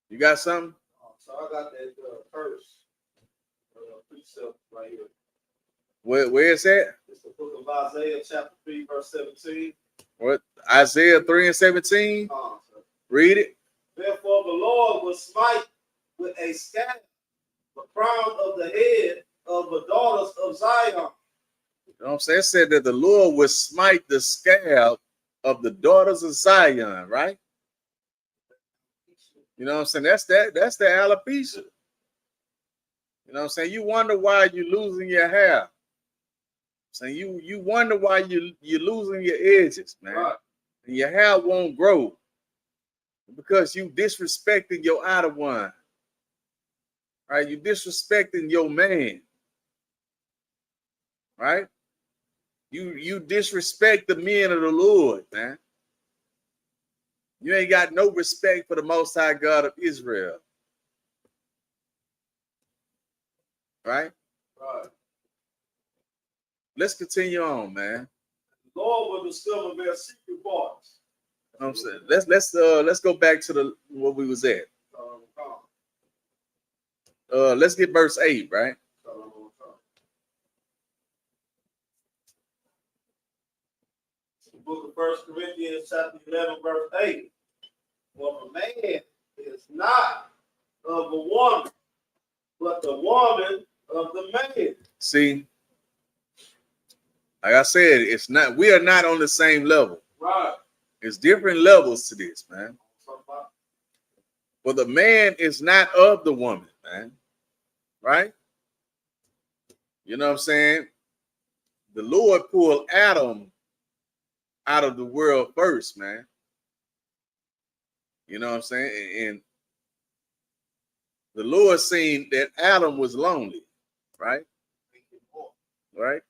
You got something? So I got that verse, precept right here. Where is that? It's the book of Isaiah, chapter 3, verse 17. What? Isaiah 3 and 17? Read it. Therefore the Lord will smite with a scabbard the crown of the head of the daughters of Zion. You know what I'm saying? It said that the Lord would smite the scab of the daughters of Zion, right? You know what I'm saying? That's the alopecia. You know what I'm saying? You wonder why you're losing your hair. So you wonder why you're losing your edges, man. Right. And your hair won't grow because you disrespecting your outer one. Right? You disrespecting your man. Right? You disrespect the men of the Lord, man. You ain't got no respect for the Most High God of Israel. Right? Right. Let's continue on, man. The Lord will discover their secret parts. You know what I'm saying? Let's go back to what we was at. Let's get verse 8, right? The book of 1 Corinthians chapter 11, verse 8. For a man is not of the woman, but the woman of the man. See, like I said, it's not. We are not on the same level. Right. It's different levels to this, man. For the man is not of the woman, man. Right? You know what I'm saying? The Lord pulled Adam out of the world first, man. You know what I'm saying? And the Lord seen that Adam was lonely, right? Right?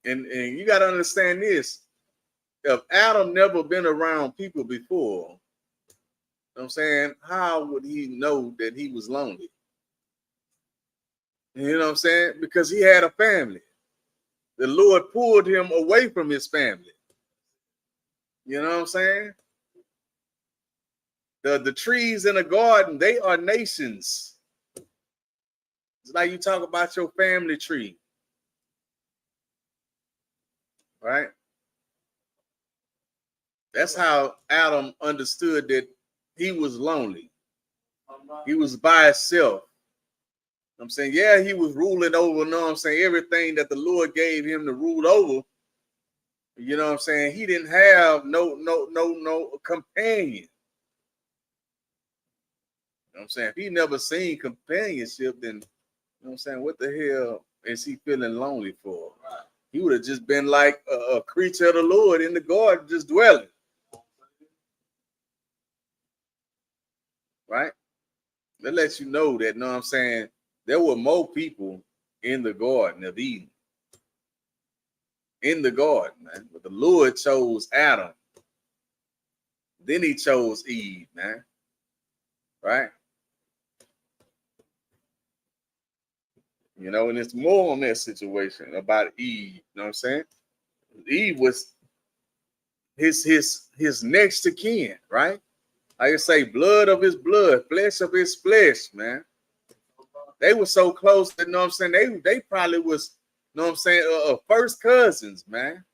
And you got to understand this. If Adam never been around people before, you know what I'm saying, how would he know that he was lonely? You know what I'm saying? Because he had a family. The Lord pulled him away from his family. You know what I'm saying? The trees in the garden, they are nations. It's like you talk about your family tree. Right? That's how Adam understood that he was lonely. He was by himself. I'm saying, yeah, he was ruling over, you know what I'm saying, everything that the Lord gave him to rule over. You know what I'm saying? He didn't have no companion. You know what I'm saying? If he never seen companionship, then, you know what I'm saying, what the hell is he feeling lonely for? He would have just been like a creature of the Lord in the garden, just dwelling. Right? That lets you know that, you know what I'm saying, there were more people in the Garden of Eden. In the garden, man. But the Lord chose Adam. Then he chose Eve, man. Right? You know, and it's more on that situation about Eve. You know what I'm saying? Eve was his next to kin, right? Like I say, blood of his blood, flesh of his flesh, man. They were so close that, you know what I'm saying, they probably was, you know what I'm saying, first cousins, man.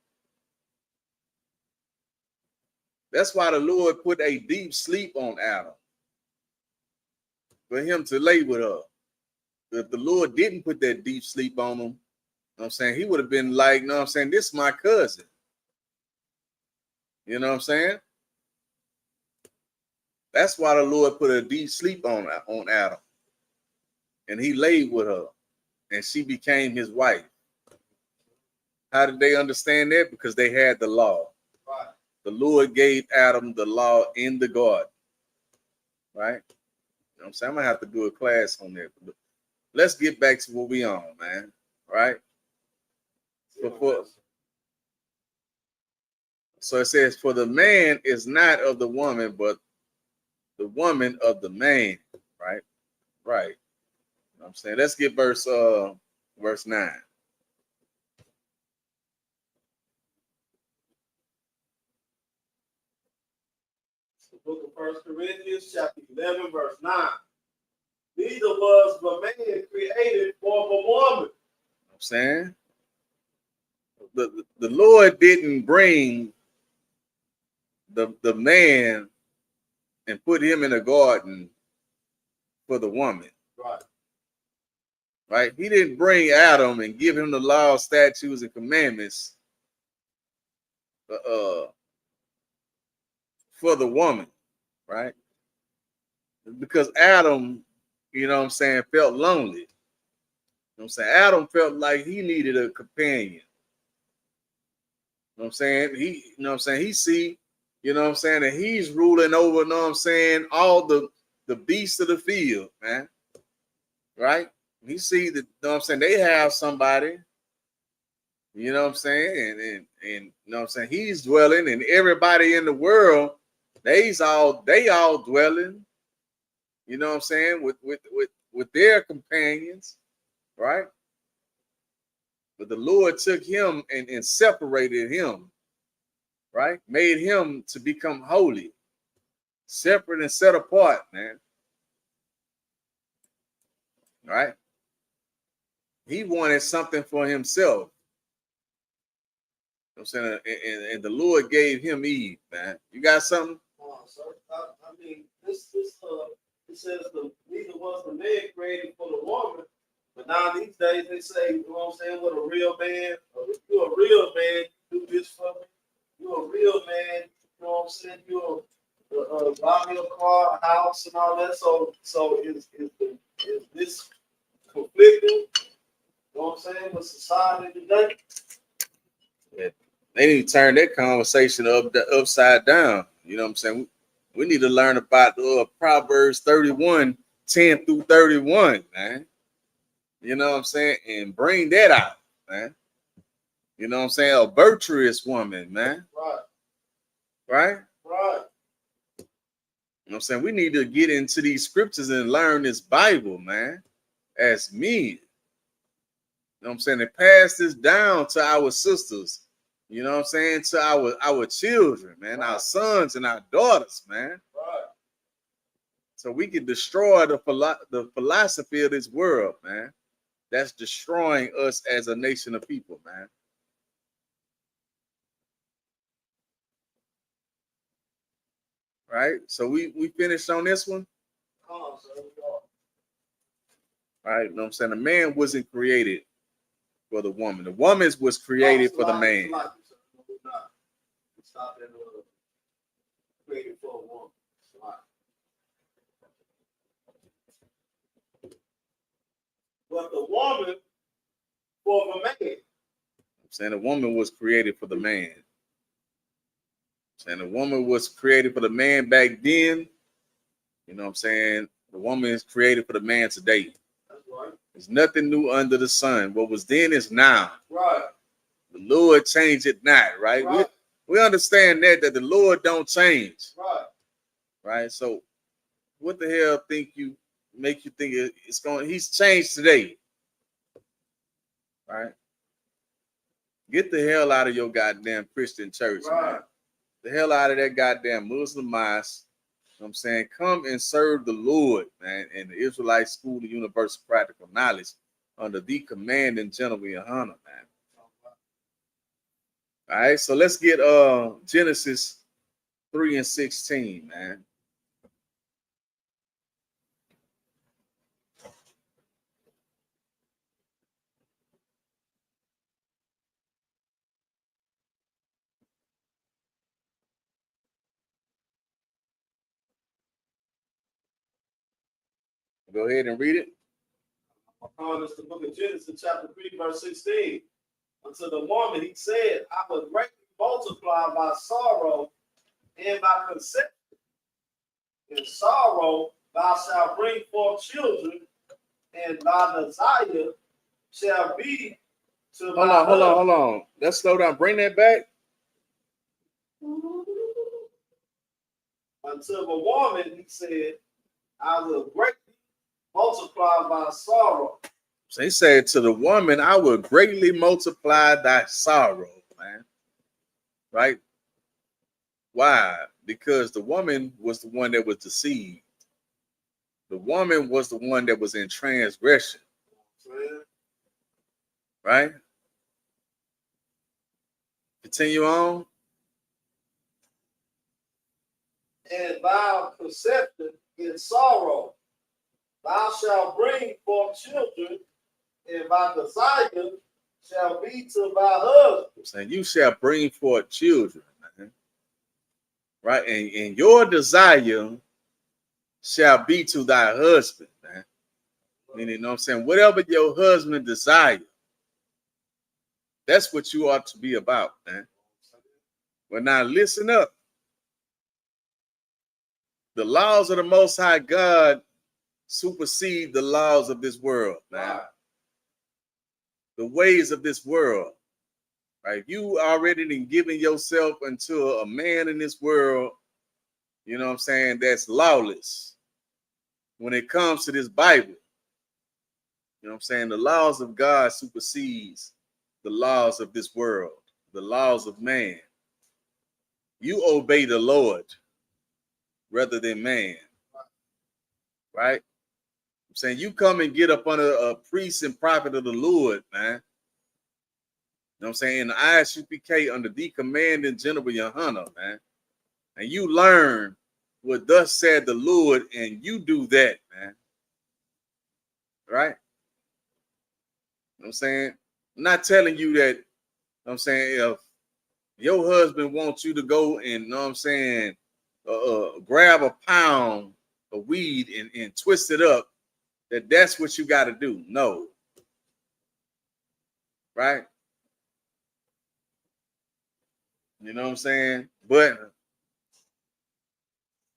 That's why the Lord put a deep sleep on Adam for him to lay with her. If the Lord didn't put that deep sleep on him, you know what I'm saying, he would have been like, you know what I'm saying, this is my cousin. You know what I'm saying? That's why the Lord put a deep sleep on Adam. And he laid with her. And she became his wife. How did they understand that? Because they had the law. Right. The Lord gave Adam the law in the garden. Right? You know what I'm saying? I'm going to have to do a class on that. But let's get back to what we on, man. Right? So it says, for the man is not of the woman, but the woman of the man. Right? Right. You know what I'm saying? Let's get verse 9. The book of 1 Corinthians, chapter 11, verse 9. Neither was the man created for the woman. You know what I'm saying? The Lord didn't bring the man and put him in a garden for the woman. Right. Right? He didn't bring Adam and give him the law, statutes, and commandments for the woman, right? Because Adam, you know what I'm saying, felt lonely. You know what I'm saying? Adam felt like he needed a companion. You know what I'm saying? You know what I'm saying? He see, you know what I'm saying, that he's ruling over, you know what I'm saying, all the beasts of the field, man. Right? He see that, you know what I'm saying, they have somebody, you know what I'm saying, and you know what I'm saying, he's dwelling, and everybody in the world, they all dwelling, you know what I'm saying, with their companions, right? But the Lord took him and separated him, right? Made him to become holy, separate and set apart, man. Right? He wanted something for himself. I'm saying, and the Lord gave him Eve, man. You got something? Sir. I mean, it says neither was the man created for the woman, but now these days they say, you know what I'm saying, what a real man, you're a real man, you do this for me. You're a real man, you know what I'm saying? You're buy me a car, a house, and all that. So is this conflicting? You know what I'm saying? With society today? Yeah. They need to turn that conversation upside down. You know what I'm saying? We need to learn about Proverbs 31, 10 through 31, man. You know what I'm saying? And bring that out, man. You know what I'm saying? A virtuous woman, man. Right. Right? Right. You know what I'm saying? We need to get into these scriptures and learn this Bible, man, as men. You know what I'm saying? And pass this down to our sisters. You know what I'm saying? To our children, man, right. Our sons and our daughters, man. Right. So we can destroy the philosophy of this world, man. That's destroying us as a nation of people, man. Right? So we finished on this one? All right, you know what I'm saying? The man wasn't created for the woman. The woman was created for the man. Stop that created for a woman. But the woman for the man. I'm saying the woman was created for the man. And the woman was created for the man back then. You know what I'm saying? The woman is created for the man today. That's right. There's nothing new under the sun. What was then is now. Right. The Lord changed it not, right? Right. We understand that the Lord don't change. Right. Right. So what the hell make you think it's going? He's changed today. Right. Get the hell out of your goddamn Christian church, right. Man. The hell out of that goddamn Muslim mosque. You know what I'm saying, come and serve the Lord, man, in the Israelite School of Universal Practical Knowledge under the command and general Yahana, man. All right, so let's get Genesis 3 and 16, man. Go ahead and read it. It's the book of Genesis, chapter 3, verse 16. Unto the woman, he said, I will greatly multiply my sorrow and my conception. In sorrow, thou shalt bring forth children, and thy desire shall be to Hold on. Let's slow down. Bring that back. Unto the woman, he said, I will greatly multiply my sorrow. So he said to the woman, I will greatly multiply thy sorrow, man. Right? Why? Because the woman was the one that was deceived. The woman was the one that was in transgression. Right? Continue on. And thou conception in sorrow, thou shalt bring forth children, and thy desire shall be to thy husband. Saying you shall bring forth children, man. Right? And your desire shall be to thy husband, man. Meaning, you know what I'm saying? Whatever your husband desire, that's what you ought to be about, man. But now listen up. The laws of the Most High God supersede the laws of this world, man. Wow. The ways of this world, right? You already been giving yourself into a man in this world, you know what I'm saying, that's lawless. When it comes to this Bible, you know what I'm saying, the laws of God supersedes the laws of this world, the laws of man. You obey the Lord rather than man, right? I'm saying you come and get up under a priest and prophet of the Lord, man. know what I'm saying? In the Isupk under the commanding General Yohana, man. And you learn what thus said the Lord, and you do that, man. Right? You know what I'm saying? I'm not telling you that, you know what I'm saying, if your husband wants you to go and, you know what I'm saying, grab a pound of weed and twist it up, that's what you got to do. No. Right? You know what I'm saying? But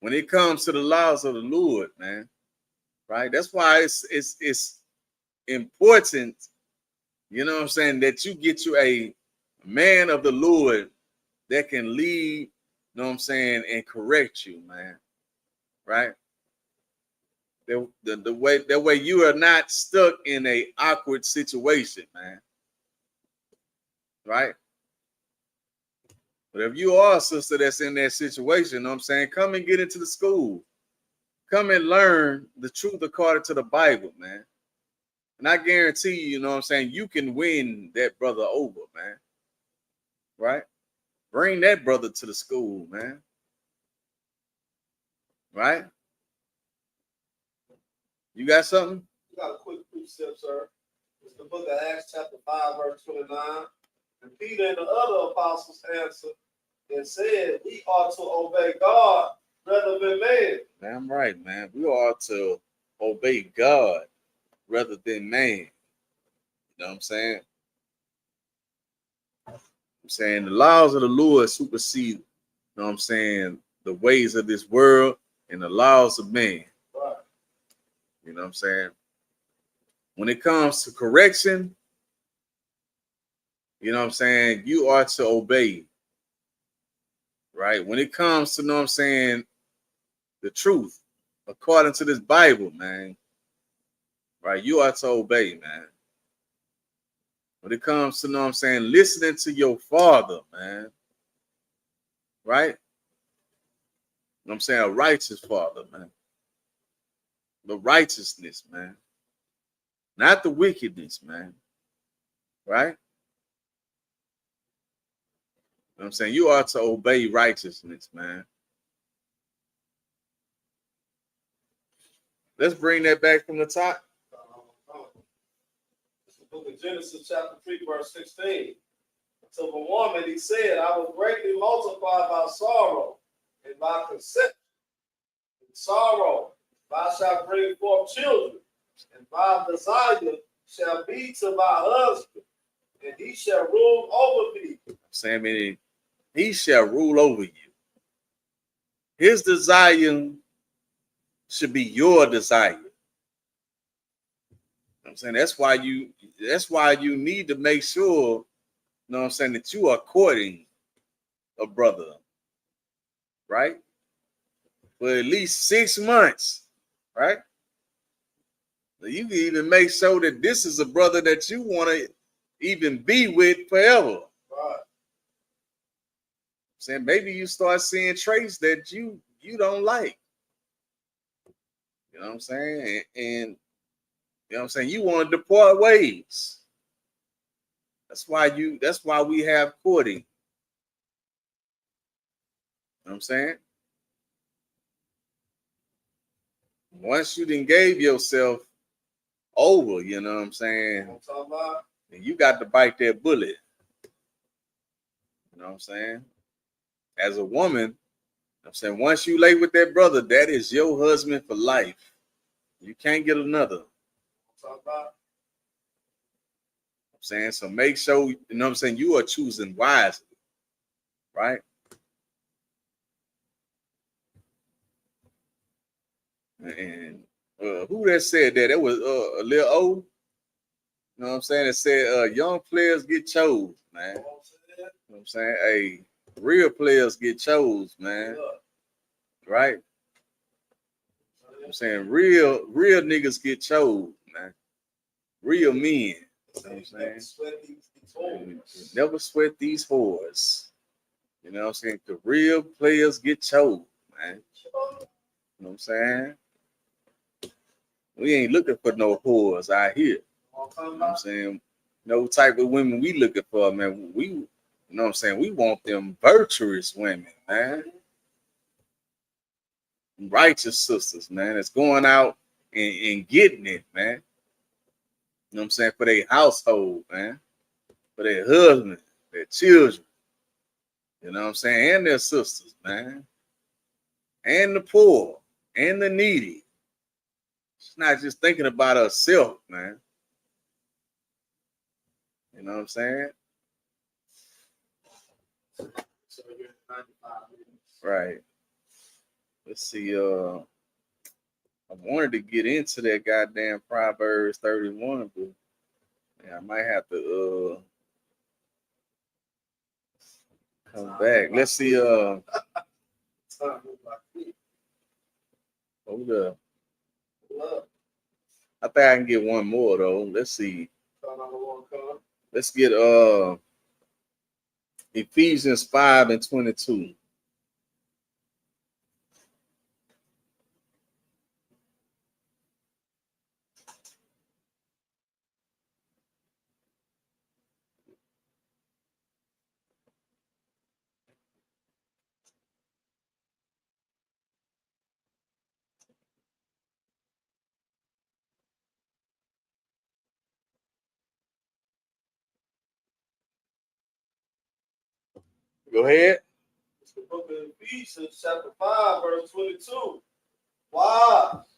when it comes to the laws of the Lord, man, right? That's why it's important, you know what I'm saying, that you get you a man of the Lord that can lead, you know what I'm saying, and correct you, man. Right? The way you are not stuck in a awkward situation, man. Right? But if you are a sister that's in that situation, you know what I'm saying, come and get into the school. Come and learn the truth according to the Bible, man. And I guarantee you, you know what I'm saying, you can win that brother over, man. Right? Bring that brother to the school, man. Right? You got something? You got a quick precept, sir. It's the book of Acts, chapter 5, verse 29. And Peter and the other apostles answered and said, we ought to obey God rather than man. Damn right, man. We ought to obey God rather than man. You know what I'm saying? I'm saying the laws of the Lord supersede, you know what I'm saying, the ways of this world and the laws of man. Right. You know what I'm saying? When it comes to correction, you know what I'm saying, you are to obey. Right? When it comes to, you know what I'm saying, the truth, according to this Bible, man, right, you are to obey, man. When it comes to, you know what I'm saying, listening to your father, man, right? You know what I'm saying, a righteous father, man. The righteousness, man. Not the wickedness, man. Right? You know what I'm saying? You are to obey righteousness, man. Let's bring that back from the top. It's the book of Genesis, chapter 3, verse 16. To the woman, he said, I will greatly multiply thy sorrow and thy conception. In sorrow, thou shalt bring forth children, and thy desire shall be to thy husband, and he shall rule over thee. Saying he shall rule over you. His desire should be your desire. You know what I'm saying, that's why you need to make sure, you know what I'm saying, that you are courting a brother, right? For at least 6 months, right? You can even make sure that this is a brother that you want to even be with forever. Right. Saying maybe you start seeing traits that you don't like. You know what I'm saying? And you know what I'm saying, you want to depart ways. That's why we have courting. You know what I'm saying? Once you done gave yourself over, you know what I'm saying, then you got to bite that bullet. You know what I'm saying? As a woman, I'm saying, once you lay with that brother, that is your husband for life. You can't get another. I'm saying, so make sure, you know what I'm saying, you are choosing wisely, right? And who that said that? That was a little old. You know what I'm saying? It said young players get chose, man. You know what I'm saying? Hey, real players get chose, man. Right? You know what I'm saying, real niggas get chose, man. Real men. You know what I'm saying? Never sweat these whores. You know what I'm saying? The real players get chose, man. You know what I'm saying? We ain't looking for no whores out here. You know what I'm saying? No type of women we looking for, man. We, you know what I'm saying? We want them virtuous women, man. Righteous sisters, man. That's going out and getting it, man. You know what I'm saying? For their household, man. For their husband, their children. You know what I'm saying? And their sisters, man. And the poor. And the needy. She's not just thinking about herself, man. You know what I'm saying? So you're 95 minutes. Right. Let's see. I wanted to get into that goddamn Proverbs 31, but yeah, I might have to come back. Let's see. Hold up. I think I can get one more though. Let's see. Let's get Ephesians 5:22. Go ahead. It's the book of Ephesians, chapter 5, verse 22. Wives,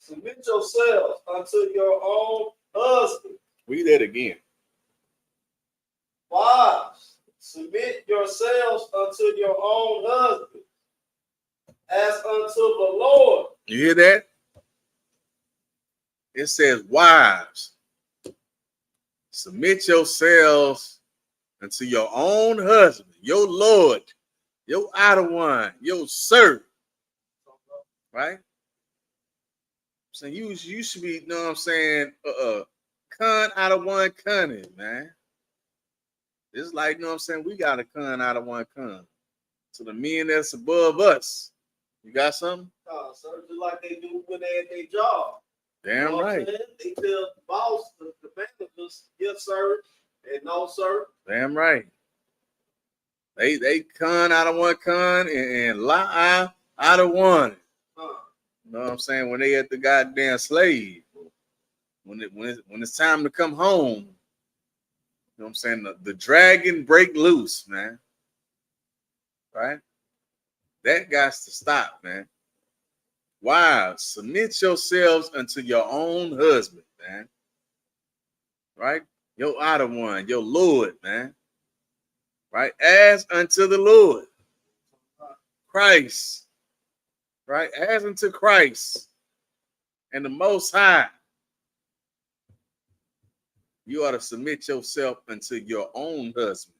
submit yourselves unto your own husband. Read that again. Wives, submit yourselves unto your own husband, as unto the Lord. You hear that? It says, wives, submit yourselves unto your own husband, your Lord, your outer one, your servant. Right? So you should be, you know what I'm saying, con out of one cunning, man. It's like, you know what I'm saying, we got a con out of one con. So the men that's above us, you got something? Sir, just like they do when they at their job. Damn You know what I'm right. saying? They tell the boss, the managers, yes, sir, and no, sir. Damn right. They con out of one con and lie out of one. You know what I'm saying? When they at the goddamn slave, when it's time to come home, you know what I'm saying? The dragon break loose, man. Right? That got to stop, man. Wives, submit yourselves unto your own husband, man. Right? Your outer one, your Lord, man. Right? As unto the Lord. Christ. Right? As unto Christ and the Most High. You ought to submit yourself unto your own husband,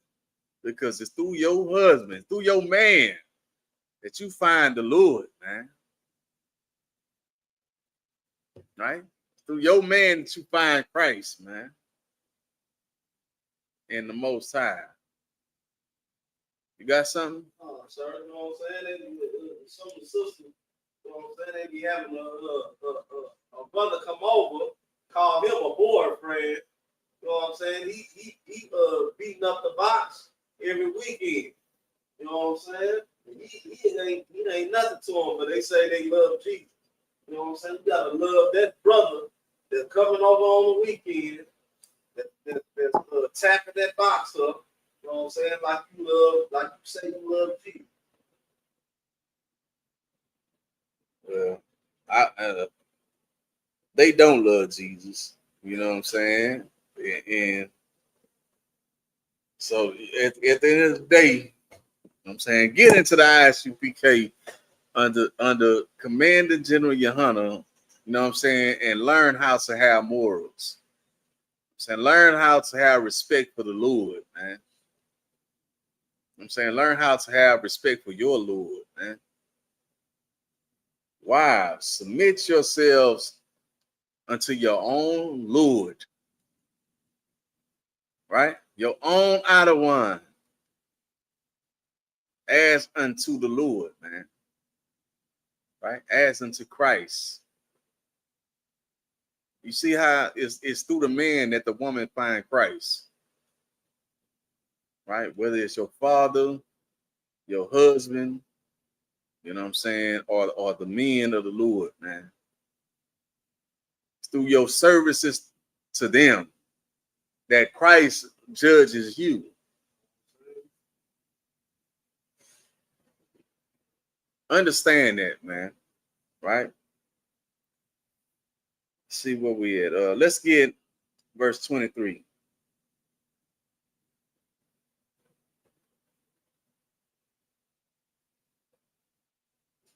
because it's through your husband, through your man, that you find the Lord, man. Right? Through your man that you find Christ, man. And the Most High. You got something? Oh, sir, you know what I'm saying? Some of the sisters, you know what I'm saying? They be having a brother come over, call him a boyfriend. You know what I'm saying? He beating up the box every weekend. You know what I'm saying? He ain't nothing to them, but they say they love Jesus. You know what I'm saying? You gotta love that brother that's coming over on the weekend, that's tapping that box up. You know what I'm saying? Like you say you love Jesus. Well, they don't love Jesus. You know what I'm saying? And so at the end of the day, you know what I'm saying, get into the Isupk under Commander General Yohana, you know what I'm saying, and learn how to have morals. And learn how to have respect for the Lord, man. I'm saying, learn how to have respect for your Lord, man. Wives, submit yourselves unto your own Lord, right? Your own outer one, as unto the Lord, man. Right? As unto Christ. You see how it's through the man that the woman find Christ, right? Whether it's your father, your husband, you know what I'm saying, or the men of the Lord, man. It's through your services to them that Christ judges you. Understand that, man, right? See where we at. Let's get verse 23.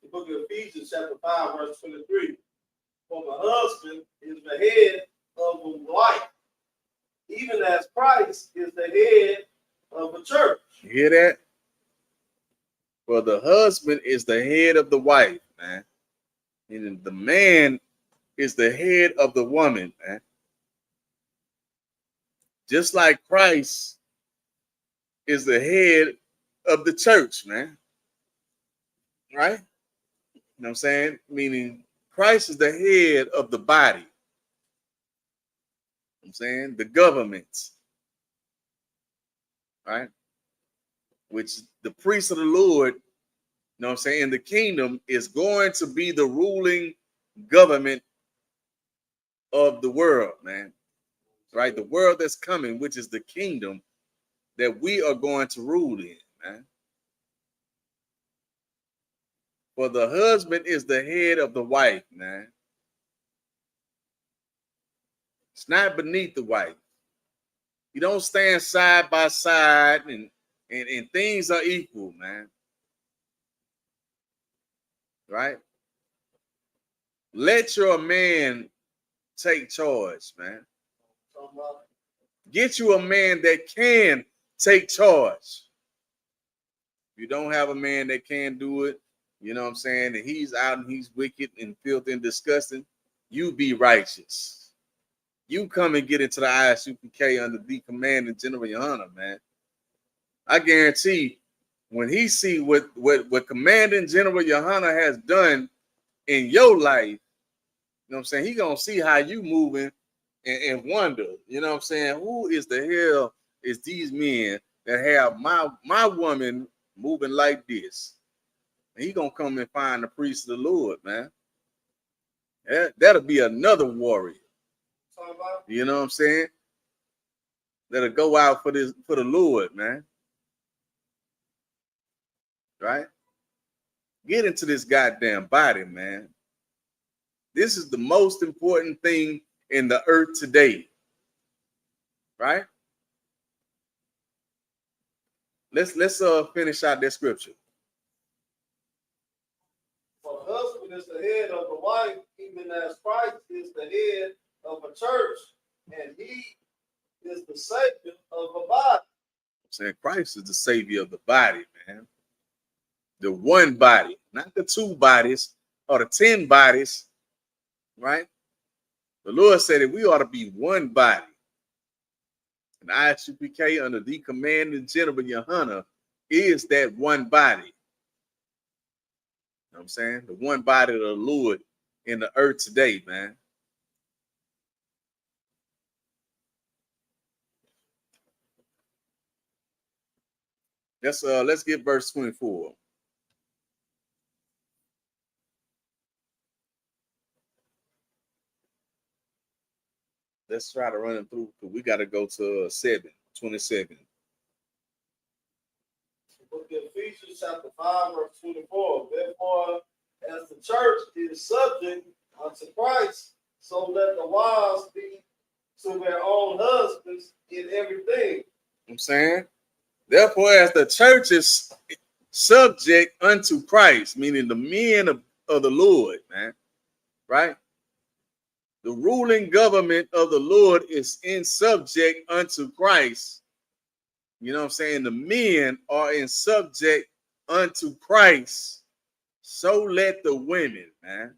The book of Ephesians, chapter 5, verse 23. For the husband is the head of the wife, even as Christ is the head of the church. You hear that? For the husband is the head of the wife, man. And the man is the head of the woman, man. Just like Christ is the head of the church, man. Right? You know what I'm saying? Meaning Christ is the head of the body. You know what I'm saying? The government. Right? Which the priest of the Lord, you know what I'm saying, in the kingdom is going to be the ruling government of the world, man. Right? The world that's coming, which is the kingdom that we are going to rule in, man. For the husband is the head of the wife, man. It's not beneath the wife. You don't stand side by side and things are equal, man. Right? Let your man take charge, man. Get you a man that can take charge. If you don't have a man that can do it, you know what I'm saying, and he's out and he's wicked and filthy and disgusting, you be righteous. You come and get into the Isupk under the commanding General Yohana, man. I guarantee when he see what commanding General Yohana has done in your life, you know what I'm saying, he gonna see how you moving and wonder, you know what I'm saying, who is the hell is these men that have my woman moving like this? And he gonna come and find the priest of the Lord, man. That'll be another warrior. You know what I'm saying? That'll go out for the Lord, man. Right? Get into this goddamn body, man. This is the most important thing in the earth today. Right? Let's finish out that scripture. For the husband is the head of the wife, even as Christ is the head of a church, and he is the savior of the body. I'm saying Christ is the savior of the body, man. The one body, not the two bodies or the 10 bodies, right? The Lord said that we ought to be one body. And Isupk under the command of General Yohana is that one body. You know what I'm saying? The one body of the Lord in the earth today, man. Let's get verse 24. Let's try to run it through because we got to go to 27. Book of Ephesians, chapter 5, verse 24. Therefore, as the church is subject unto Christ, so let the wives be to their own husbands in everything. I'm saying, therefore, as the church is subject unto Christ, meaning the men of the Lord, man, right? The ruling government of the Lord is in subject unto Christ. You know what I'm saying? The men are in subject unto Christ. So let the women, man,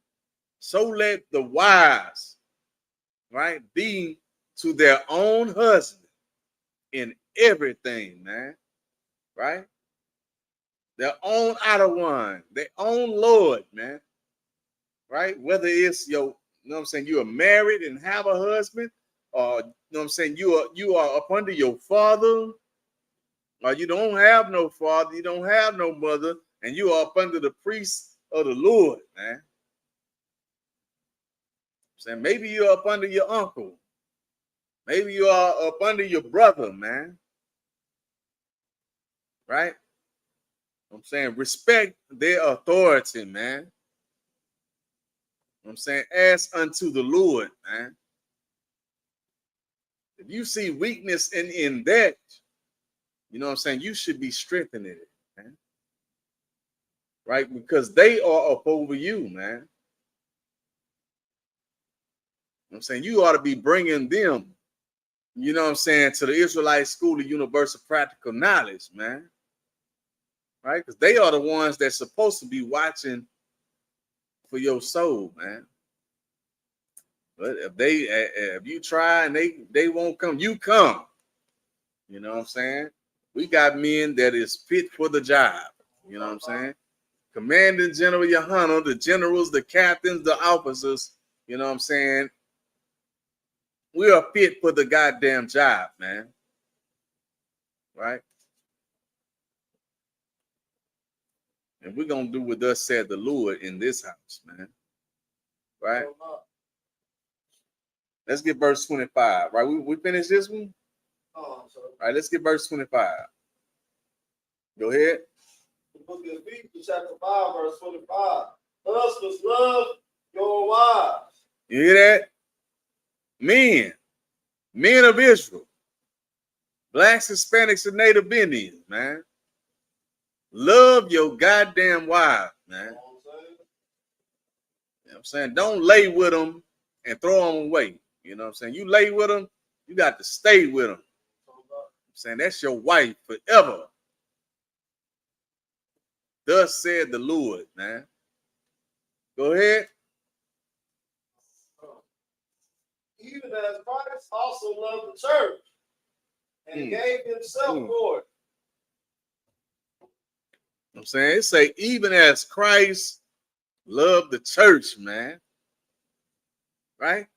so let the wives, right, be to their own husband in everything, man, right? Their own outer one, their own Lord, man, right? Whether it's your you know what I'm saying, you are married and have a husband, or you know what I'm saying, you are up under your father, or you don't have no father, you don't have no mother, and you are up under the priest of the Lord, man. Saying maybe you're up under your uncle, maybe you are up under your brother, man. Right? I'm saying respect their authority, man. I'm saying as unto the Lord, man. If you see weakness in that, you know what I'm saying, you should be strengthening it, man. Right? Because they are up over you, man. I'm saying you ought to be bringing them, you know what I'm saying, to the Israelite School of Universal Practical Knowledge, man. Right? Because they are the ones that's supposed to be watching for your soul, man. But if you try and they won't come, you come. You know what I'm saying? We got men that is fit for the job. You know what I'm saying? Commanding General Yohana, the generals, the captains, the officers, you know what I'm saying? We are fit for the goddamn job, man. Right? And we're going to do what thus said the Lord in this house, man. Right? Let's get verse 25. Right? We finished this one? All right, let's get verse 25. Go ahead. The book of Ephesians, chapter 5, verse 25. Husbands, love your wives. You hear that? Men of Israel, blacks, Hispanics, and Native Indians, man. Love your goddamn wives, man. You know what I'm saying? Don't lay with them and throw them away. You know what I'm saying? You lay with them, you got to stay with them. I'm saying that's your wife forever. Thus said the Lord, man. Go ahead. Even as Christ also loved the church and gave himself for it. I'm saying it say even as Christ loved the church, man. Right?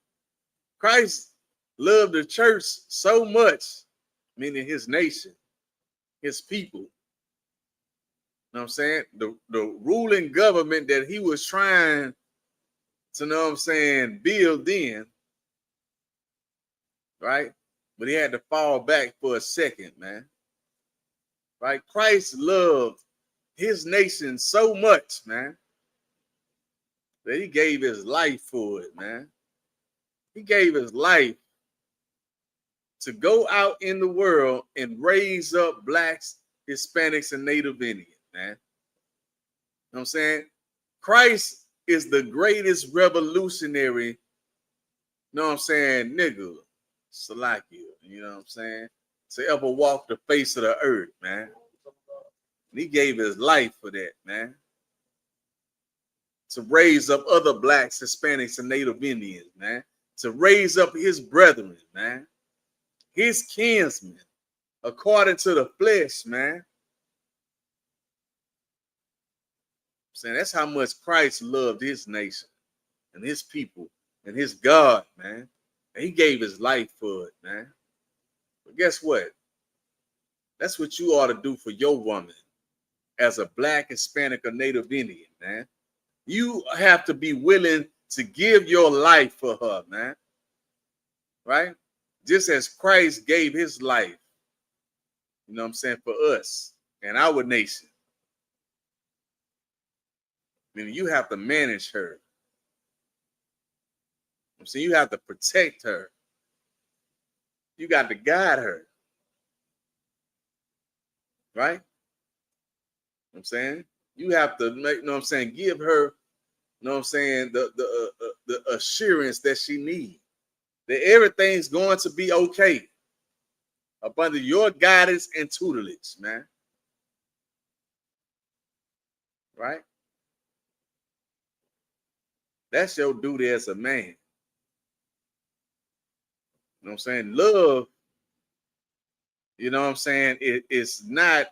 Christ loved the church so much, meaning his nation, his people. You know what I'm saying? The ruling government that he was trying to, know what I'm saying, build in, right? But he had to fall back for a second, man. Right? Christ loved his nation so much, man, that he gave his life for it, man. He gave his life to go out in the world and raise up blacks, Hispanics, and Native Indians, man. You know what I'm saying? Christ is the greatest revolutionary, you know what I'm saying, nigga, Salakia, you know what I'm saying, to ever walk the face of the earth, man. And he gave his life for that, man. To raise up other blacks, Hispanics, and Native Indians, man. To raise up his brethren, man. His kinsmen, according to the flesh, man. I'm saying that's how much Christ loved his nation and his people and his God, man. And he gave his life for it, man. But guess what? That's what you ought to do for your woman as a black, Hispanic, or Native Indian, man. You have to be willing to give your life for her, man. Right? Just as Christ gave his life, you know what I'm saying, for us and our nation. I mean, you have to manage her. I'm saying you have to protect her. You got to guide her. Right? I'm saying you have to make, you know what I'm saying, give her, you know what I'm saying, the assurance that she needs, that everything's going to be okay up under your guidance and tutelage, man. Right? That's your duty as a man. You know what I'm saying? Love, you know what I'm saying, it's not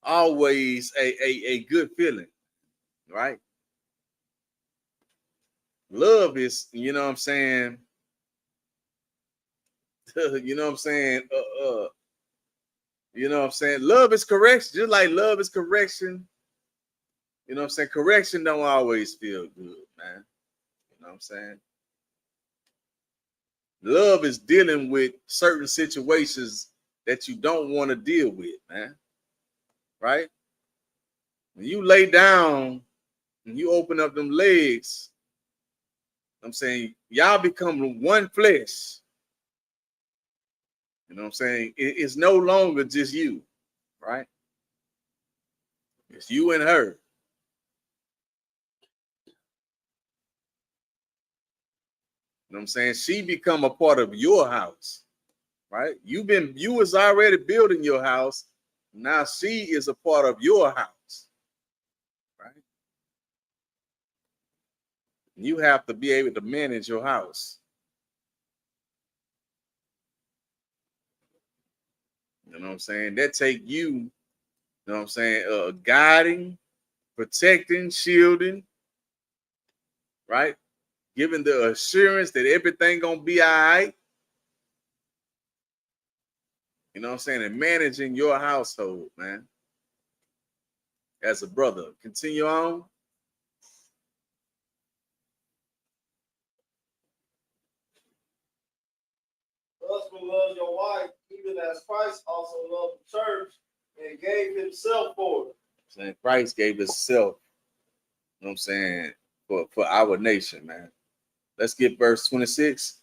always a good feeling, right? Love is, you know what I'm saying? You know what I'm saying? You know what I'm saying? Love is correction, just like love is correction. You know what I'm saying? Correction don't always feel good, man. You know what I'm saying? Love is dealing with certain situations that you don't want to deal with, man. Right? When you lay down and you open up them legs, I'm saying y'all become one flesh. You know what I'm saying? It's no longer just you, right? It's you and her. You know what I'm saying? She become a part of your house, right? You was already building your house. Now she is a part of your house, right? You have to be able to manage your house. You know what I'm saying? That take you know what I'm saying, guiding, protecting, shielding, right? Giving the assurance that everything gonna be all right. You know what I'm saying? And managing your household, man. As a brother. Continue on. Husband, love your wife, even as Christ also loved the church and gave himself for it. Saying Christ gave himself, you know what I'm saying, for our nation, man. Let's get verse 26.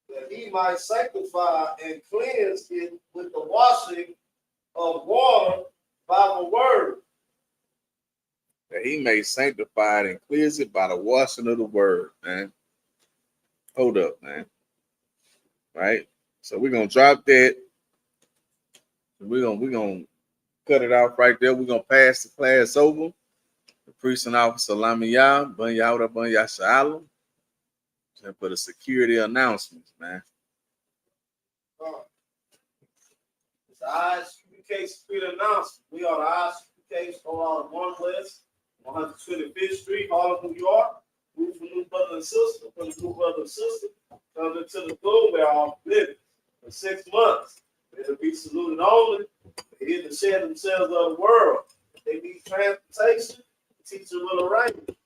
That he might sanctify and cleanse it with the washing of water by the word. That he may sanctify it and cleanse it by the washing of the word, man. Hold up, man. Right? So we're gonna drop that. We're gonna cut it off right there. We're gonna pass the class over. The priest and officer Lamiyah, Bunyauda Bunya Shalom. For the security announcements, man. It's the Isupk security announcement. We are the Isupk on 1 West, 125th Street, Harlem, New York. Move for new brother and sister, for the new brother and sister. Come into the door, we're all living for 6 months. They'll be saluted only. They here to share themselves of the world. If they need transportation, the teacher will arrange.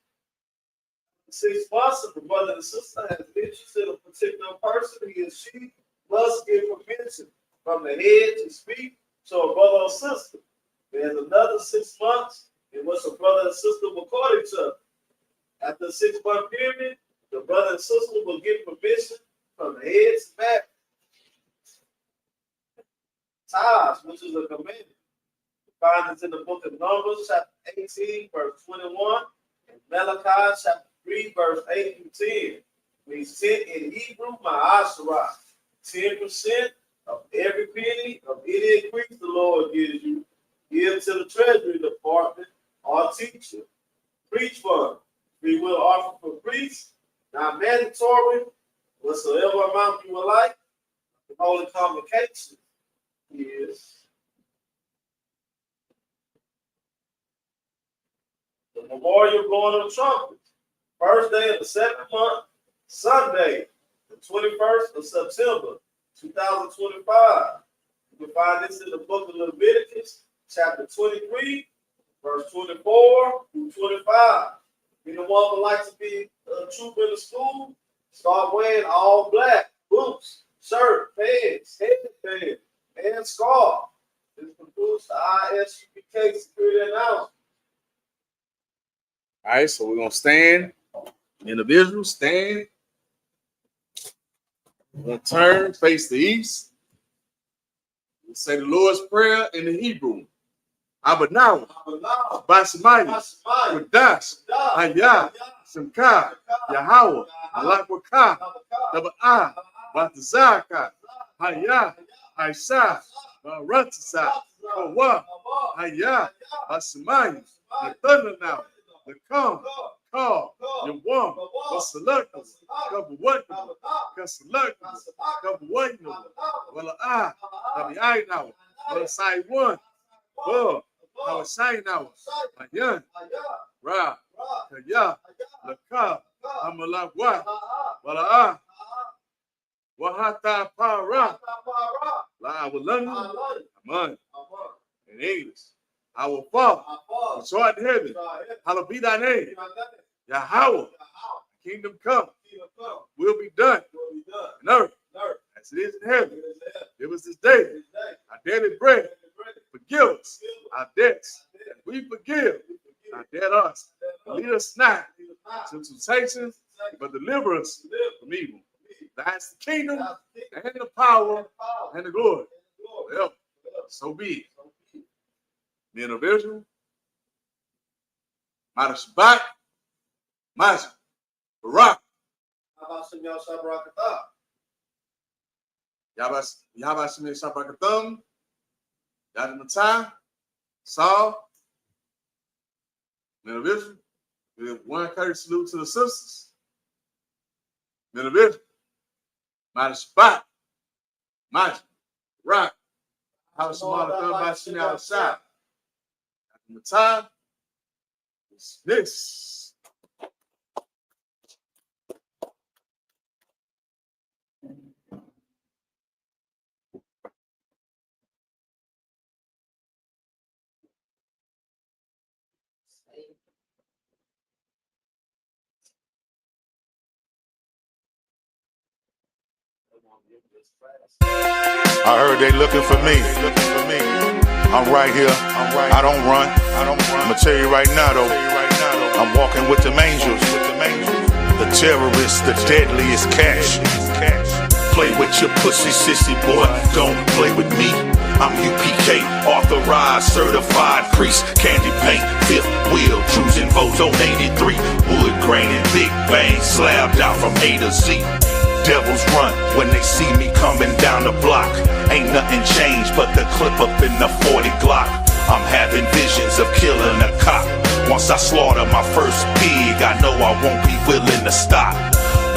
6 months, if the brother and sister has interest in a particular person, he or she must give permission from the head to speak to a brother or sister. There's another 6 months in which a brother and sister will court each other. After the 6 month period, the brother and sister will get permission from the head to back. Ties, which is a commandment. You find it in the book of Numbers, chapter 18, verse 21, and Malachi, chapter 3, verse 8 through 10. Means 10 in Hebrew, ma'asharah. 10% of every penny of any increase the Lord gives you, give to the treasury department or teacher. Preach fund. We will offer for priests, not mandatory, whatsoever amount you would like. The holy convocation is the memorial blowing of the trumpet. First day of the 7th month, Sunday, the 21st of September, 2025. You can find this in the book of Leviticus, chapter 23, verse 24 through 25. You the one who likes to be a trooper in the school, start wearing all black, boots, shirt, pants, headband, and scarf. This concludes the Isupk security announcement. All right, so we're gonna stand. Individual, stand. We're gonna turn, face the east. We'll say the Lord's Prayer in the Hebrew. Abanaw, Basimaya, Wadash, Hayah, Simka, Yahweh, Alakwaka, Taba'ah, Batazaka, Hayah, Haisha, Ratasa, Kawa, Hayah, Basimaya, the thunder now, the calm, call, your warm, Basalaka, cover what, Kasalaka, cover what, well, Tabi I now, well, side one, Hawashainawa, Mayan, Ra, Kaya, Laka, Amalagwa, Wala'a, Wahata Para, La Awalani, Aman. In English, our Father, which art in heaven, hallowed be thy name. Yahweh, kingdom come, will be done on earth as it is in heaven. Give us this day our daily bread. Forgive us our debts, as we forgive our debtors. Lead us not into temptation, but deliver us from evil. That's the kingdom and the power and the glory. Well, so be it. Men of Israel, Mata Shabbat, Maja, Barak, Yabashim Shabakathum, Yadamatai, Saul, Men of Israel. We have one courteous salute to the sisters. Men of Israel, Mata Shabbat, Maja, Barak, Habashim Bashim Yabashai. The time is this. I heard they looking for me. I'm right here. I don't run. I'ma tell you right now though. I'm walking with them angels. The terrorists, the deadliest cash. Play with your pussy, sissy boy. Don't play with me. I'm UPK, authorized, certified priest. Candy paint, fifth wheel, cruising Vozo 83. Wood grain and big bang, slabbed out from A to Z. Devils run when they see me coming down the block. Ain't nothing changed but the clip up in the 40 Glock. I'm having visions of killing a cop. Once I slaughter my first pig, I know I won't be willing to stop.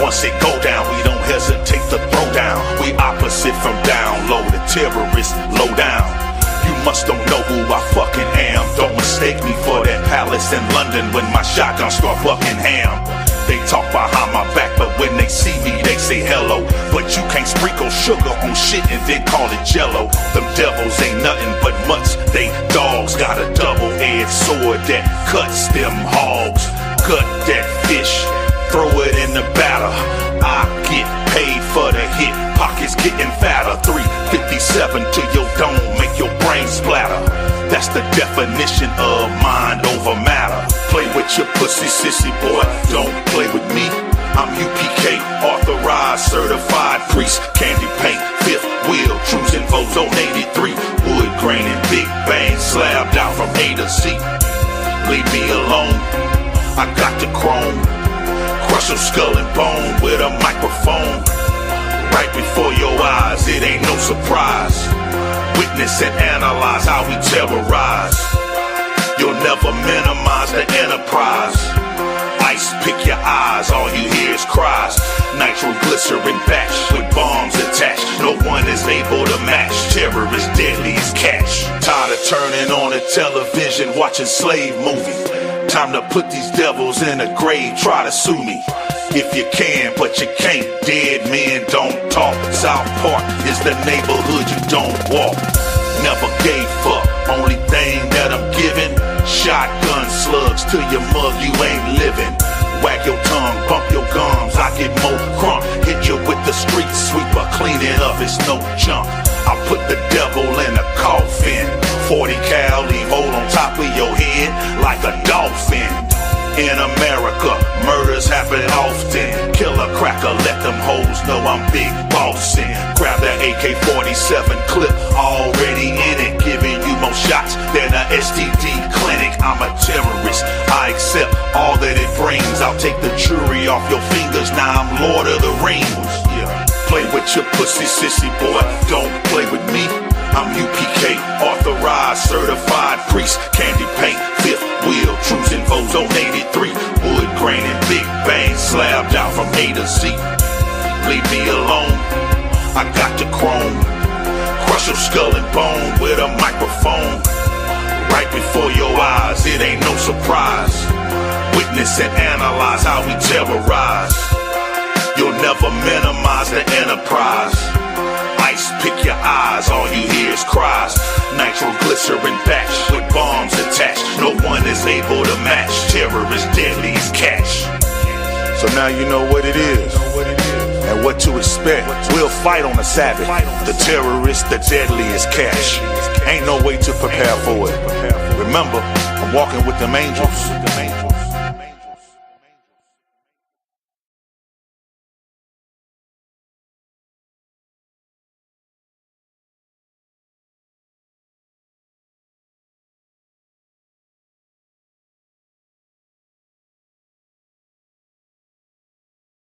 Once it go down, we don't hesitate to throw down. We opposite from down low, the terrorists low down. You must don't know who I fucking am. Don't mistake me for that palace in London when my shotgun start Buckingham. They talk behind my back, but when they see me, they say hello. But you can't sprinkle sugar on shit and then call it jello. Them devils ain't nothing but mutts. They dogs got a double-edged sword that cuts them hogs. Gut that fish, throw it in the batter. I get paid for the hit, pockets getting fatter. 357 to your dome, make your brain splatter. That's the definition of mind over matter. Play with your pussy, sissy boy, don't play with me. I'm UPK, authorized, certified priest. Candy paint, fifth wheel, cruising Vozo 83. Wood grain and big bang, slabbed out from A to Z. Leave me alone, I got the chrome. Crush your skull and bone with a microphone. Right before your eyes, it ain't no surprise. Witness and analyze how we terrorize. You'll never minimize the enterprise. Ice pick your eyes, all you hear is cries. Nitroglycerin batch with bombs attached. No one is able to match. Terrorist deadly as cash. Tired of turning on the television, watching slave movie. Time to put these devils in a grave, try to sue me. If you can, but you can't. Dead men don't talk. South Park is the neighborhood you don't walk. Never gave up, only thing that I'm giving. Shotgun slugs to your mug, you ain't living. Wag your tongue, bump your gums, I get more crunk. Hit you with the street sweeper, clean it up, it's no junk. I put the devil in a coffin. 40 cal, leave hole on top of your head like a dolphin. In America, murders happen often. Kill a cracker, let them hoes know I'm big bossin'. Grab that AK-47 clip, already in it, giving you more shots than a STD clinic. I'm a terrorist, I accept all that it brings. I'll take the jury off your fingers, now I'm Lord of the Rings. Yeah. Play with your pussy, sissy boy, don't play with me. I'm UPK, authorized, certified priest. Candy paint, fifth wheel, cruising Vozo 83. Wood grain and big bang, slabbed out from A to Z. Leave me alone, I got the chrome. Crush your skull and bone with a microphone. Right before eyes, it ain't no surprise. Witness and analyze how we terrorize. You'll never minimize the enterprise. Ice pick your eyes, all you hear is cries. Nitroglycerin batch with bombs attached. No one is able to match. Terror is deadly as cash. So now you know what it is and what to expect. We'll fight on the Sabbath. The terrorist, the deadliest cash. Ain't no way to prepare for it. Remember, I'm walking with them angels.